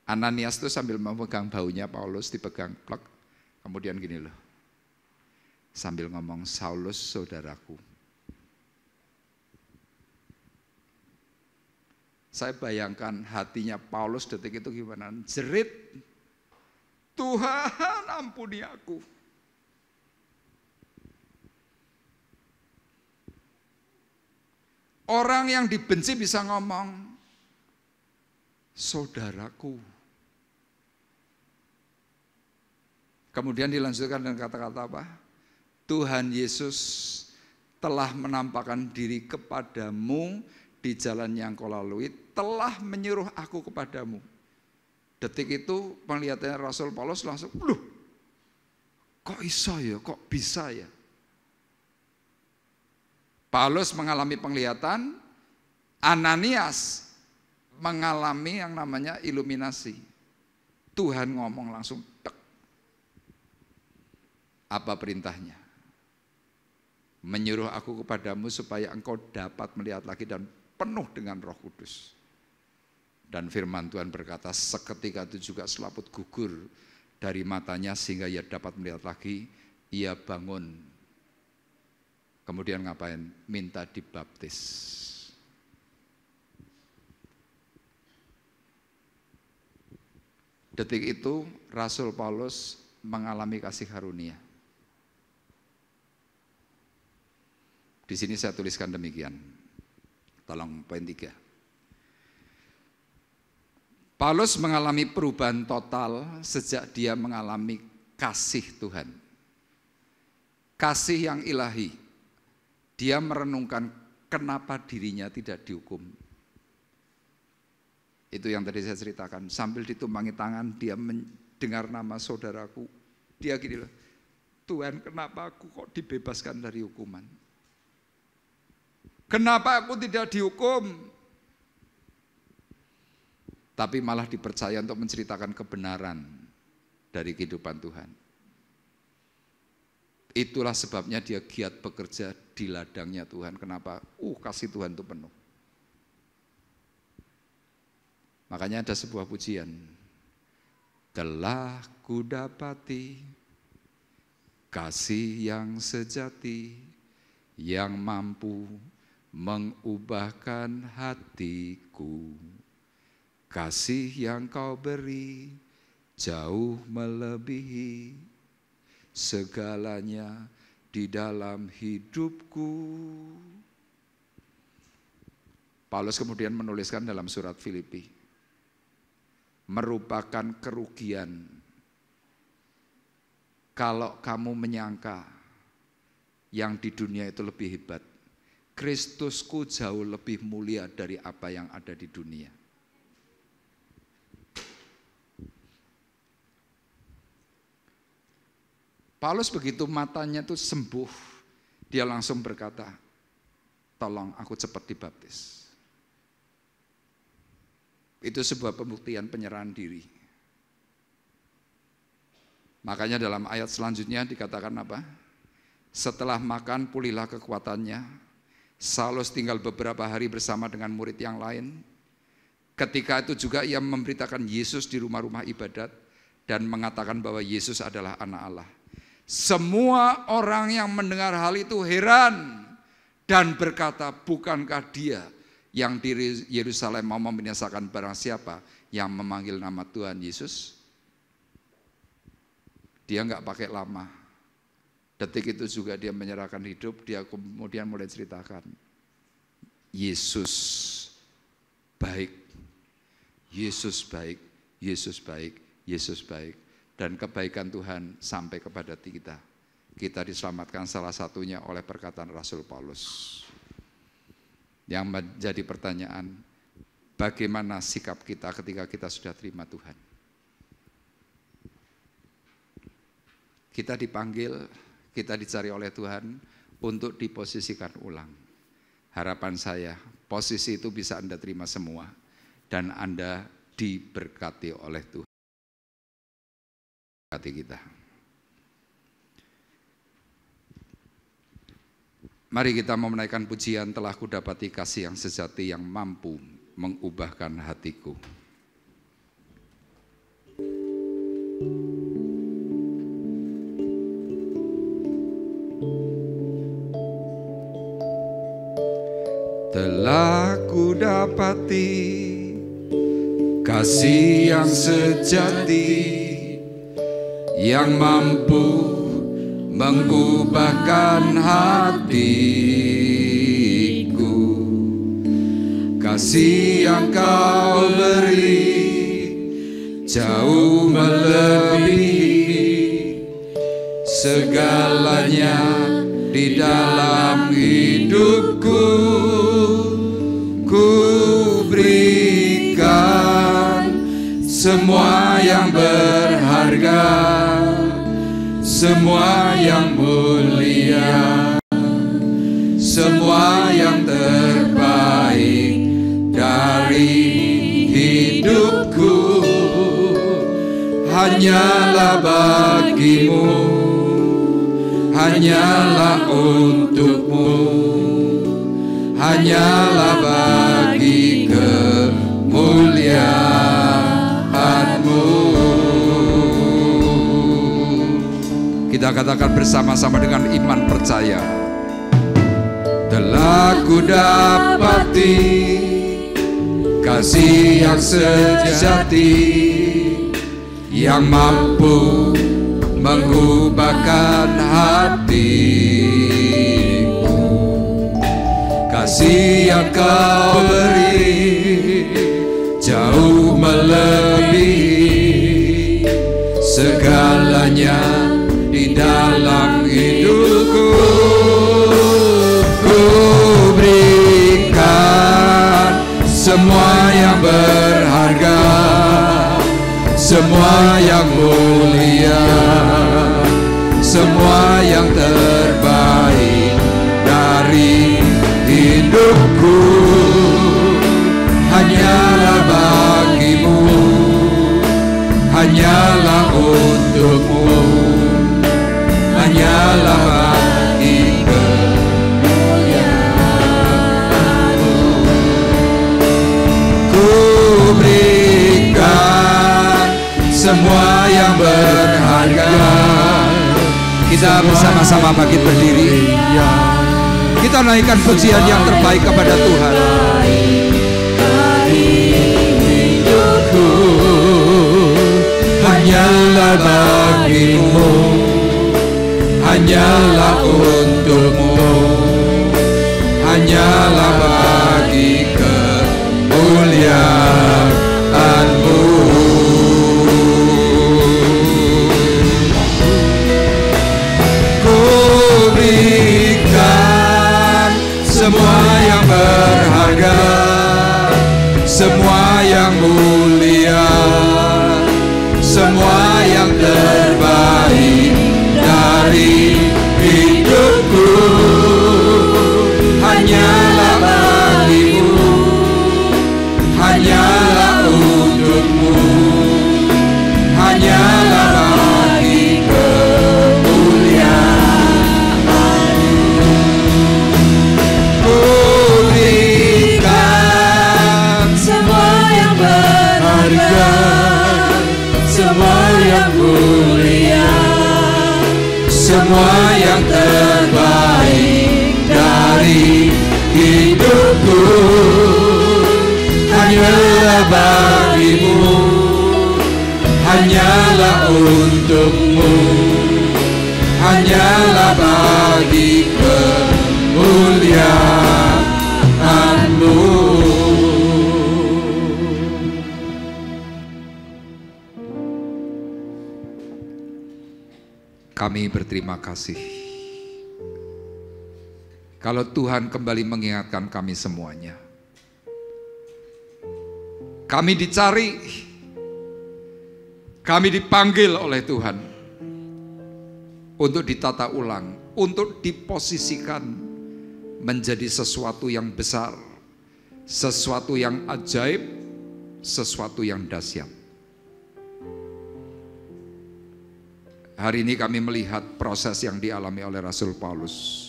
Ananias itu sambil memegang baunya Paulus, dipegang plek, kemudian gini loh, sambil ngomong, Saulus saudaraku. Saya bayangkan hatinya Paulus detik itu gimana, jerit, Tuhan ampuni aku. Orang yang dibenci bisa ngomong, saudaraku. Kemudian dilanjutkan dengan kata-kata apa? Tuhan Yesus telah menampakkan diri kepadamu di jalan yang kau lalui, telah menyuruh aku kepadamu. Detik itu penglihatannya Rasul Paulus langsung, loh, kok iso ya, kok bisa ya? Paulus mengalami penglihatan, Ananias mengalami yang namanya iluminasi. Tuhan ngomong langsung, tek. Apa perintahnya? Menyuruh aku kepadamu supaya engkau dapat melihat lagi dan penuh dengan Roh Kudus. Dan firman Tuhan berkata, seketika itu juga selaput gugur dari matanya sehingga ia dapat melihat lagi. Ia bangun. Kemudian ngapain? Minta dibaptis. Detik itu Rasul Paulus mengalami kasih karunia. Di sini saya tuliskan demikian. Tolong poin 3. Paulus mengalami perubahan total sejak dia mengalami kasih Tuhan. Kasih yang ilahi. Dia merenungkan kenapa dirinya tidak dihukum. Itu yang tadi saya ceritakan. Sambil ditumpangi tangan, dia mendengar nama saudaraku. Dia gini loh, Tuhan kenapa aku kok dibebaskan dari hukuman? Kenapa aku tidak dihukum? Tapi malah dipercaya untuk menceritakan kebenaran dari kehidupan Tuhan. Itulah sebabnya dia giat bekerja di ladangnya Tuhan. Kenapa? Kasih Tuhan itu penuh. Makanya ada sebuah pujian. Telah kudapati kasih yang sejati yang mampu mengubahkan hatiku. Kasih yang kau beri jauh melebihi segalanya di dalam hidupku. Paulus kemudian menuliskan dalam surat Filipi, merupakan kerugian kalau kamu menyangka yang di dunia itu lebih hebat. Kristusku jauh lebih mulia dari apa yang ada di dunia. Paulus begitu matanya itu sembuh, dia langsung berkata, tolong aku cepat dibaptis. Itu sebuah pembuktian penyerahan diri. Makanya dalam ayat selanjutnya dikatakan apa? Setelah makan pulihlah kekuatannya. Saulus tinggal beberapa hari bersama dengan murid yang lain. Ketika itu juga ia memberitakan Yesus di rumah-rumah ibadat dan mengatakan bahwa Yesus adalah anak Allah. Semua orang yang mendengar hal itu heran dan berkata, bukankah dia yang di Yerusalem mau membinasakan barang siapa yang memanggil nama Tuhan Yesus? Dia nggak pakai lama. Detik itu juga dia menyerahkan hidup, dia kemudian mulai ceritakan. Yesus baik, Yesus baik, Yesus baik, Yesus baik. Dan kebaikan Tuhan sampai kepada kita. Kita diselamatkan salah satunya oleh perkataan Rasul Paulus. Yang menjadi pertanyaan, bagaimana sikap kita ketika kita sudah terima Tuhan? Kita dipanggil, kita dicari oleh Tuhan untuk diposisikan ulang. Harapan saya, posisi itu bisa Anda terima semua dan Anda diberkati oleh Tuhan. Berkati kita. Mari kita menaikkan pujian, telah kudapati kasih yang sejati yang mampu mengubahkan hatiku. Telah kudapati kasih yang sejati yang mampu mengubahkan hatiku. Kasih yang kau beri jauh melebihi segalanya di dalam hidupku. Ku berikan semua yang berharga, semua yang mulia, semua yang terbaik dari hidupku. Hanyalah bagimu, hanyalah untukmu, hanyalah bagi kemuliaan-Mu. Kita katakan bersama-sama dengan iman percaya. Telah kudapati kasih yang sejati yang mampu mengubahkan hatiku. Kasih yang kau beri jauh melebihi segalanya di dalam hidupku. Ku berikan semua yang berharga, semua yang mulia, semua yang terbaik dari hidupku. Hanyalah bagimu, hanyalah untukmu, hanyalah bagi kemuliaan-Mu. Ku berikan semua yang berharga. Kita bersama-sama bangkit berdiri. Kita naikkan pujian yang terbaik kepada Tuhan. Hanyalah bagimu, hanyalah untukmu, hanyalah bagi kemuliaan-Mu. Ku berikan semua yang berharga, semua yang mulia, semua yang terbaik dari hidupku. Hanyalah bagimu, hanyalah untukmu, hanyalah bagi kemuliaan-Mu. Ku berikan semua yang berharga, semua yang mulia, semua yang terbaik dari hidupku. Hanyalah bagimu, hanyalah untukmu, hanyalah bagi kemuliaan-Mu. Kami berterima kasih kalau Tuhan kembali mengingatkan kami semuanya. Kami dicari, kami dipanggil oleh Tuhan untuk ditata ulang, untuk diposisikan menjadi sesuatu yang besar, sesuatu yang ajaib, sesuatu yang dahsyat. Hari ini kami melihat proses yang dialami oleh Rasul Paulus.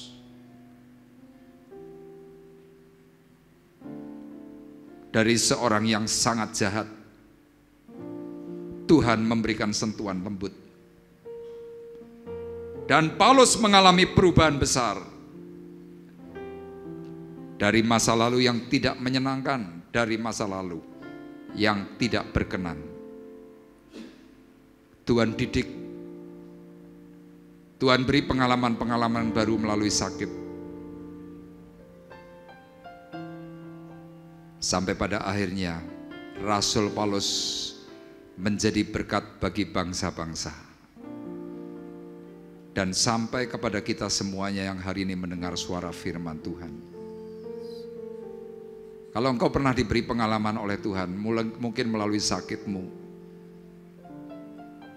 Dari seorang yang sangat jahat, Tuhan memberikan sentuhan lembut. Dan Paulus mengalami perubahan besar. Dari masa lalu yang tidak menyenangkan, dari masa lalu yang tidak berkenan. Tuhan didik, Tuhan beri pengalaman-pengalaman baru melalui sakit. Sampai pada akhirnya Rasul Paulus menjadi berkat bagi bangsa-bangsa. Dan sampai kepada kita semuanya yang hari ini mendengar suara firman Tuhan. Kalau engkau pernah diberi pengalaman oleh Tuhan, mungkin melalui sakitmu,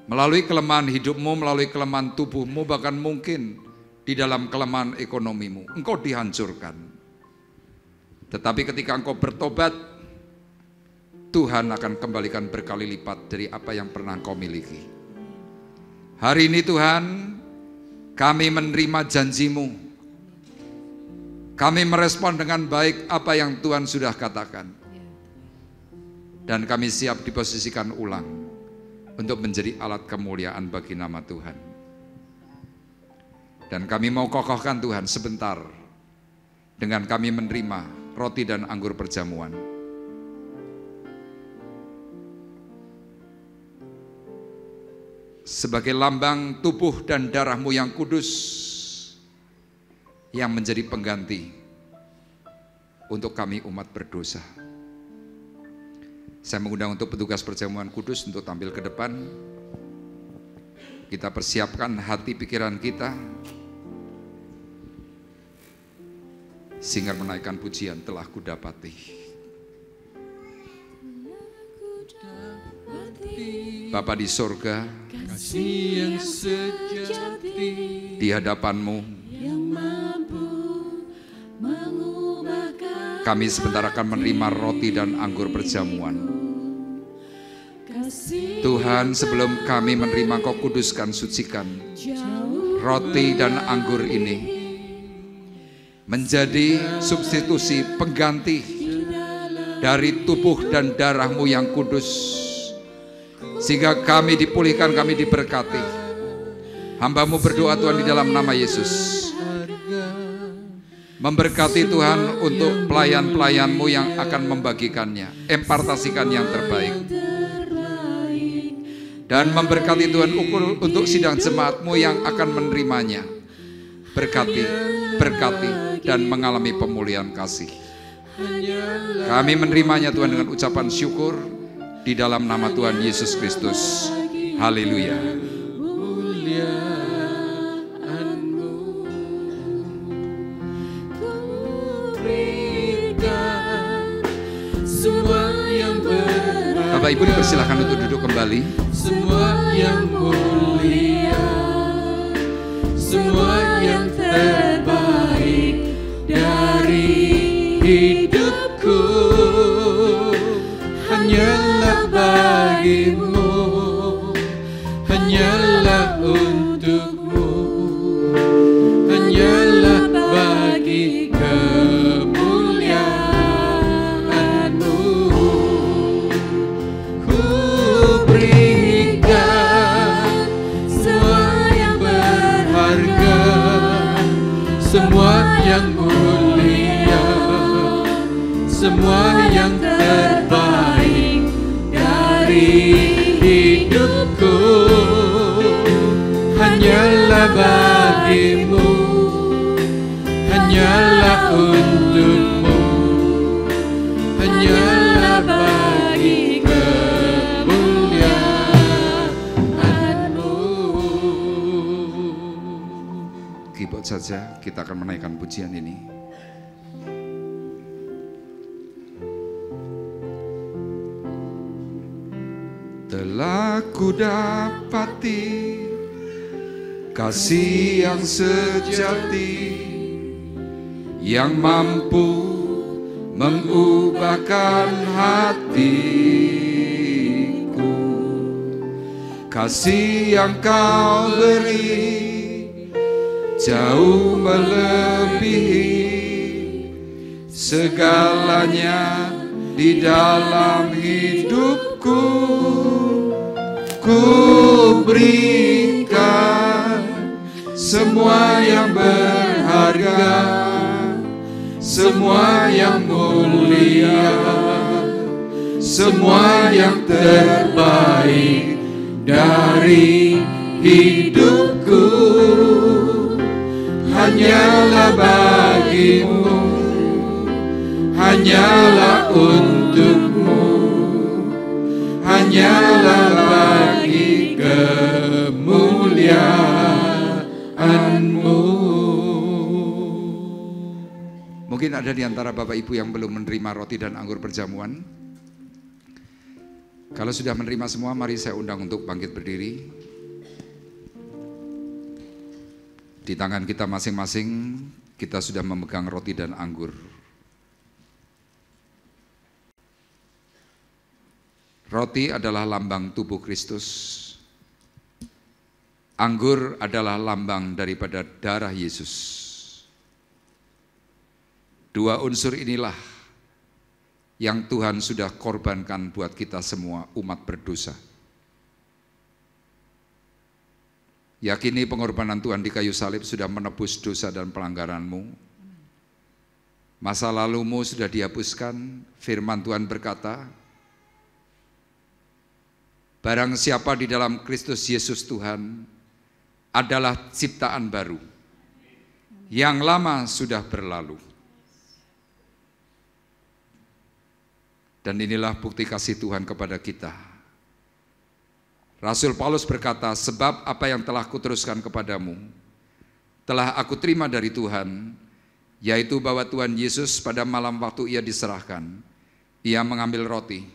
melalui kelemahan hidupmu, melalui kelemahan tubuhmu, bahkan mungkin di dalam kelemahan ekonomimu, engkau dihancurkan. Tetapi ketika engkau bertobat, Tuhan akan kembalikan berkali lipat dari apa yang pernah engkau miliki. Hari ini Tuhan, kami menerima janji-Mu. Kami merespon dengan baik apa yang Tuhan sudah katakan. Dan kami siap diposisikan ulang untuk menjadi alat kemuliaan bagi nama Tuhan. Dan kami mau kokohkan Tuhan sebentar dengan kami menerima roti dan anggur perjamuan. Sebagai lambang tubuh dan darah-Mu yang kudus, yang menjadi pengganti untuk kami umat berdosa. Saya mengundang untuk petugas perjamuan kudus untuk tampil ke depan. Kita persiapkan hati pikiran kita, sehingga menaikkan pujian telah kudapati. Bapa di sorga, kasih yang sejati di hadapan-Mu, yang mampu mengubahkan kami sebentar akan menerima roti dan anggur perjamuan. kasih Tuhan, sebelum kami menerima, Kau kuduskan, sucikan roti dan anggur ini menjadi substitusi pengganti dari tubuh dan darah-Mu yang kudus, sehingga kami dipulihkan, kami diberkati. Hamba-Mu berdoa Tuhan di dalam nama Yesus, memberkati Tuhan untuk pelayan-pelayan-Mu yang akan membagikannya, impartasikan yang terbaik. Dan memberkati Tuhan untuk sidang jemaat-Mu yang akan menerimanya. Berkati, berkati, dan mengalami pemulihan kasih. Kami menerimanya Tuhan dengan ucapan syukur di dalam nama Tuhan Yesus Kristus. Haleluya. Bapak Ibu dipersilakan untuk duduk kembali. semua yang mulia, semua yang terbaik dari hidupku hanyalah bagimu, hanyalah untukmu, hanyalah bagi kemuliaan-Mu. Ku berikan semua yang berharga, semua yang mulia, semua yang terbaik dari hidupku hanyalah bagimu, hanyalah untukmu, hanyalah bagi kemuliaan-Mu. Keyboard saja, kita akan menaikkan pujian ini. Telah ku dapati kasih yang sejati, yang mampu mengubahkan hatiku. Kasih yang Kau beri jauh melebihi segalanya di dalam hidupku. Ku berikan semua yang berharga, semua yang mulia, semua yang terbaik dari hidupku hanyalah bagimu, hanyalah untukmu, hanyalah bagi kemuliaan-Mu. Mungkin ada di antara Bapak Ibu yang belum menerima roti dan anggur perjamuan. Kalau sudah menerima semua, mari saya undang untuk bangkit berdiri. Di tangan kita masing-masing, kita sudah memegang roti dan anggur. Roti adalah lambang tubuh Kristus. Anggur adalah lambang daripada darah Yesus. Dua unsur inilah yang Tuhan sudah korbankan buat kita semua umat berdosa. Yakini pengorbanan Tuhan di kayu salib sudah menebus dosa dan pelanggaranmu. Masa lalumu sudah dihapuskan. Firman Tuhan berkata, barang siapa di dalam Kristus Yesus Tuhan adalah ciptaan baru. Yang lama sudah berlalu. Dan inilah bukti kasih Tuhan kepada kita. Rasul Paulus berkata, sebab apa yang telah kuteruskan kepadamu, telah aku terima dari Tuhan, yaitu bahwa Tuhan Yesus pada malam waktu ia diserahkan, ia mengambil roti.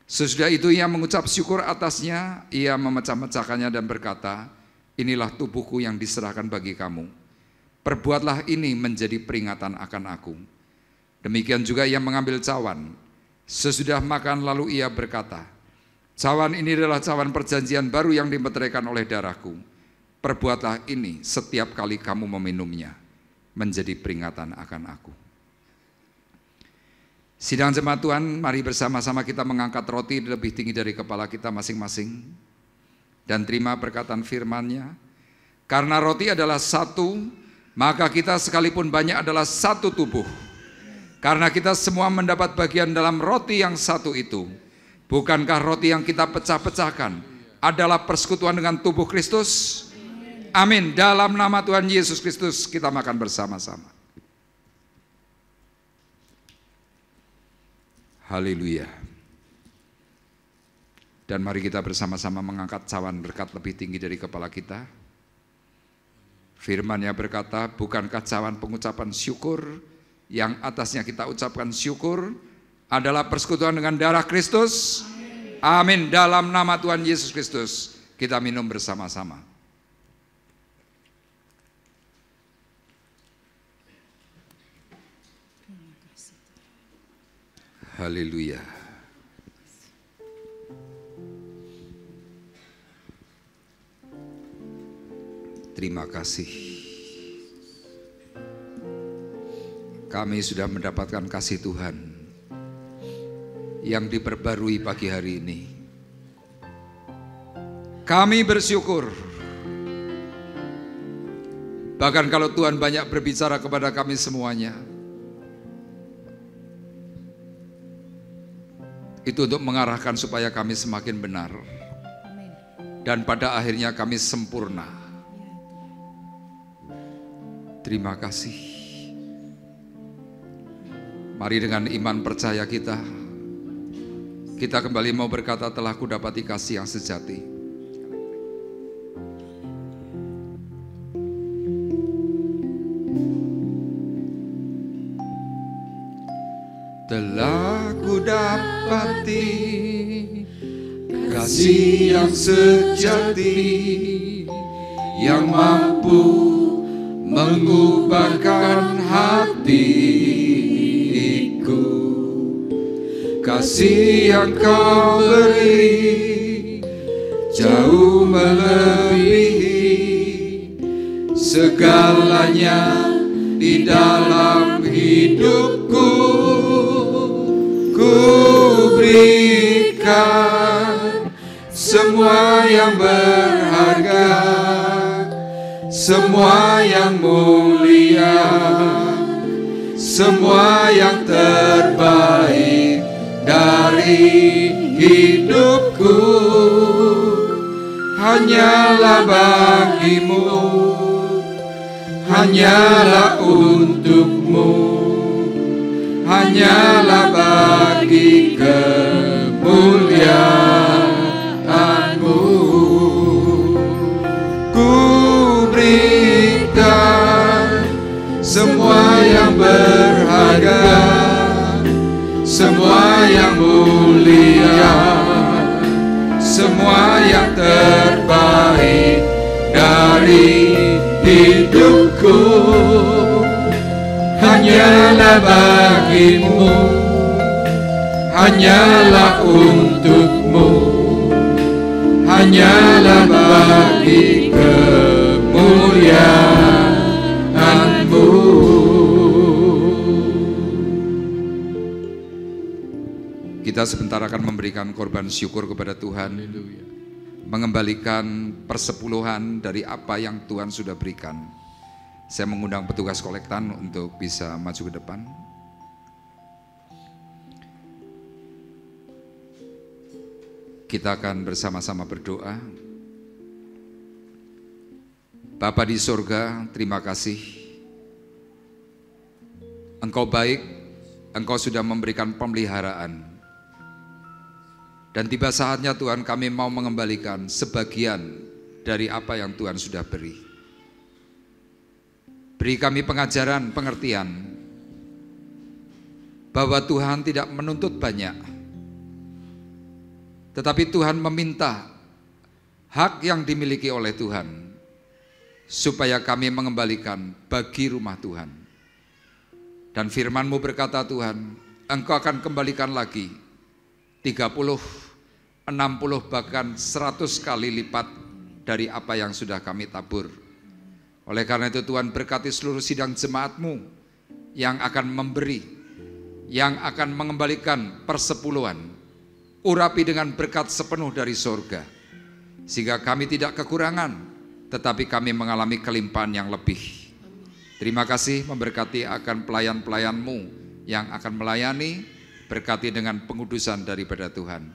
Sesudah itu ia mengucap syukur atasnya, ia memecah-mecahkannya dan berkata, inilah tubuhku yang diserahkan bagi kamu. Perbuatlah ini menjadi peringatan akan aku. Demikian juga ia mengambil cawan. Sesudah makan lalu ia berkata, cawan ini adalah cawan perjanjian baru yang dimeteraikan oleh darahku. Perbuatlah ini setiap kali kamu meminumnya, menjadi peringatan akan aku. Sidang jemaat Tuhan, mari bersama-sama kita mengangkat roti lebih tinggi dari kepala kita masing-masing dan terima perkataan firman-Nya. Karena roti adalah satu, maka kita sekalipun banyak adalah satu tubuh. Karena kita semua mendapat bagian dalam roti yang satu itu. Bukankah roti yang kita pecah-pecahkan adalah persekutuan dengan tubuh Kristus? Amin. Dalam nama Tuhan Yesus Kristus kita makan bersama-sama. Haleluya. Dan mari kita bersama-sama mengangkat cawan berkat lebih tinggi dari kepala kita. Firman-Nya berkata, bukankah cawan pengucapan syukur yang atasnya kita ucapkan syukur adalah persekutuan dengan darah Kristus? Amin. Dalam nama Tuhan Yesus Kristus kita minum bersama-sama. Haleluya. Terima kasih. Kami sudah mendapatkan kasih Tuhan yang diperbarui pagi hari ini. Kami bersyukur. Bahkan kalau Tuhan banyak berbicara kepada kami semuanya, itu untuk mengarahkan supaya kami semakin benar. dan pada akhirnya kami sempurna. Terima kasih. Mari dengan iman percaya kita kembali mau berkata, telah kudapati kasih yang sejati. Telah kudapati kasih yang sejati, yang mampu mengubahkan hatiku. Kasih yang kau beri jauh melebihi segalanya di dalam hidupku. Ku berikan semua yang berharga, semua yang mulia, semua yang terbaik dari hidupku. Hanyalah bagimu, hanyalah untukmu, hanyalah bagi kemuliaan-Mu. Ku berikan semua yang berharga, semua yang mulia, semua yang terbaik dari hidupku. Hanyalah bagimu, hanyalah untukmu, hanyalah bagi kemuliaan-Mu. Kita sebentar akan memberikan korban syukur kepada Tuhan, mengembalikan persepuluhan dari apa yang Tuhan sudah berikan. Saya mengundang petugas kolektan untuk bisa maju ke depan. Kita akan bersama-sama berdoa. Bapa di surga, terima kasih. Engkau baik, Engkau sudah memberikan pemeliharaan. Dan tiba saatnya Tuhan, kami mau mengembalikan sebagian dari apa yang Tuhan sudah beri. Beri kami pengajaran, pengertian bahwa Tuhan tidak menuntut banyak, tetapi Tuhan meminta hak yang dimiliki oleh Tuhan supaya kami mengembalikan bagi rumah Tuhan. Dan firman-Mu berkata, Tuhan, Engkau akan kembalikan lagi 30, 60, bahkan 100 kali lipat dari apa yang sudah kami tabur. Oleh karena itu Tuhan, berkati seluruh sidang jemaat-Mu yang akan memberi, yang akan mengembalikan persepuluhan. Urapi dengan berkat sepenuh dari surga, sehingga kami tidak kekurangan, tetapi kami mengalami kelimpahan yang lebih. Terima kasih, memberkati akan pelayan-pelayan-Mu yang akan melayani, berkati dengan pengudusan daripada Tuhan.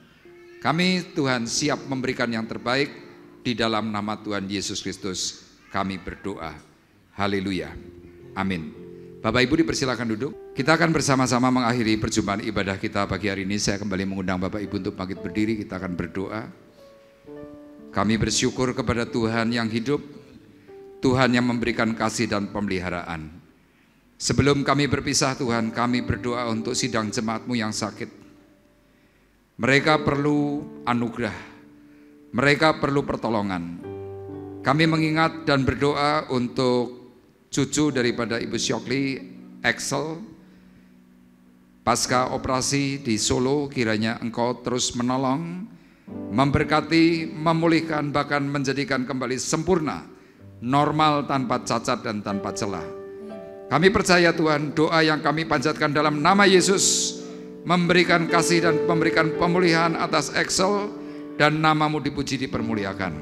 Kami Tuhan siap memberikan yang terbaik di dalam nama Tuhan Yesus Kristus. Kami berdoa. Haleluya. Amin. Bapak Ibu dipersilakan duduk. Kita akan bersama-sama mengakhiri perjumpaan ibadah kita pagi hari ini. Saya kembali mengundang Bapak Ibu untuk bangkit berdiri. Kita akan berdoa. Kami bersyukur kepada Tuhan yang hidup, Tuhan yang memberikan kasih dan pemeliharaan. Sebelum kami berpisah Tuhan, kami berdoa untuk sidang jemaat-Mu yang sakit. Mereka perlu anugerah, mereka perlu pertolongan. Kami mengingat dan berdoa untuk cucu daripada Ibu Syokli, Axel, pasca operasi di Solo. Kiranya Engkau terus menolong, memberkati, memulihkan, bahkan menjadikan kembali sempurna, normal, tanpa cacat dan tanpa celah. Kami percaya Tuhan, doa yang kami panjatkan dalam nama Yesus memberikan kasih dan memberikan pemulihan atas Axel, dan nama-Mu dipuji, dipermuliakan.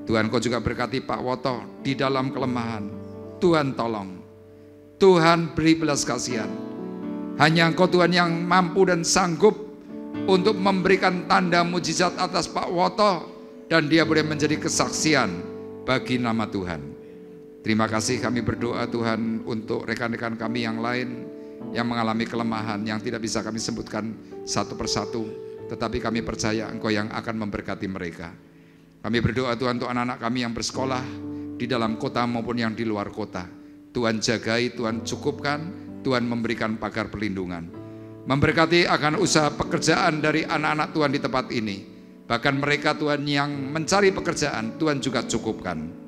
Tuhan, Kau juga berkati Pak Woto di dalam kelemahan. Tuhan tolong, Tuhan beri belas kasihan. Hanya Engkau Tuhan yang mampu dan sanggup untuk memberikan tanda mujizat atas Pak Woto dan dia boleh menjadi kesaksian bagi nama Tuhan. Terima kasih, kami berdoa Tuhan untuk rekan-rekan kami yang lain yang mengalami kelemahan yang tidak bisa kami sebutkan satu persatu, tetapi kami percaya Engkau yang akan memberkati mereka. Kami berdoa Tuhan untuk anak-anak kami yang bersekolah di dalam kota maupun yang di luar kota. Tuhan jagai, Tuhan cukupkan, Tuhan memberikan pagar perlindungan. Memberkati akan usaha pekerjaan dari anak-anak Tuhan di tempat ini. Bahkan mereka Tuhan yang mencari pekerjaan, Tuhan juga cukupkan.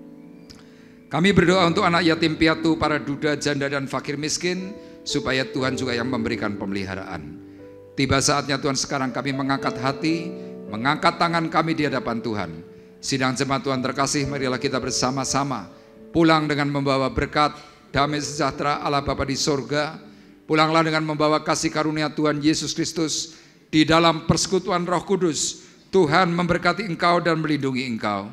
Kami berdoa untuk anak yatim piatu, para duda, janda dan fakir miskin, supaya Tuhan juga yang memberikan pemeliharaan. Tiba saatnya Tuhan sekarang kami mengangkat hati, mengangkat tangan kami di hadapan Tuhan. Sidang jemaat Tuhan terkasih, marilah kita bersama-sama pulang dengan membawa berkat, damai sejahtera Allah Bapa di sorga. Pulanglah dengan membawa kasih karunia Tuhan Yesus Kristus di dalam persekutuan Roh Kudus. Tuhan memberkati engkau dan melindungi engkau.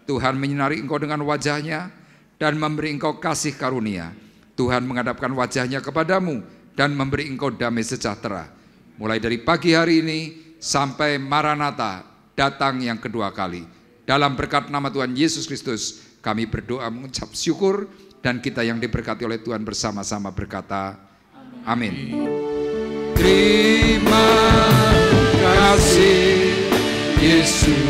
Tuhan menyinari engkau dengan wajahnya dan memberi engkau kasih karunia. Tuhan menghadapkan wajahnya kepadamu dan memberi engkau damai sejahtera. Mulai dari pagi hari ini sampai Maranatha datang yang kedua kali. Dalam berkat nama Tuhan Yesus Kristus kami berdoa mengucap syukur, dan kita yang diberkati oleh Tuhan bersama-sama berkata amin. Terima kasih Yesus.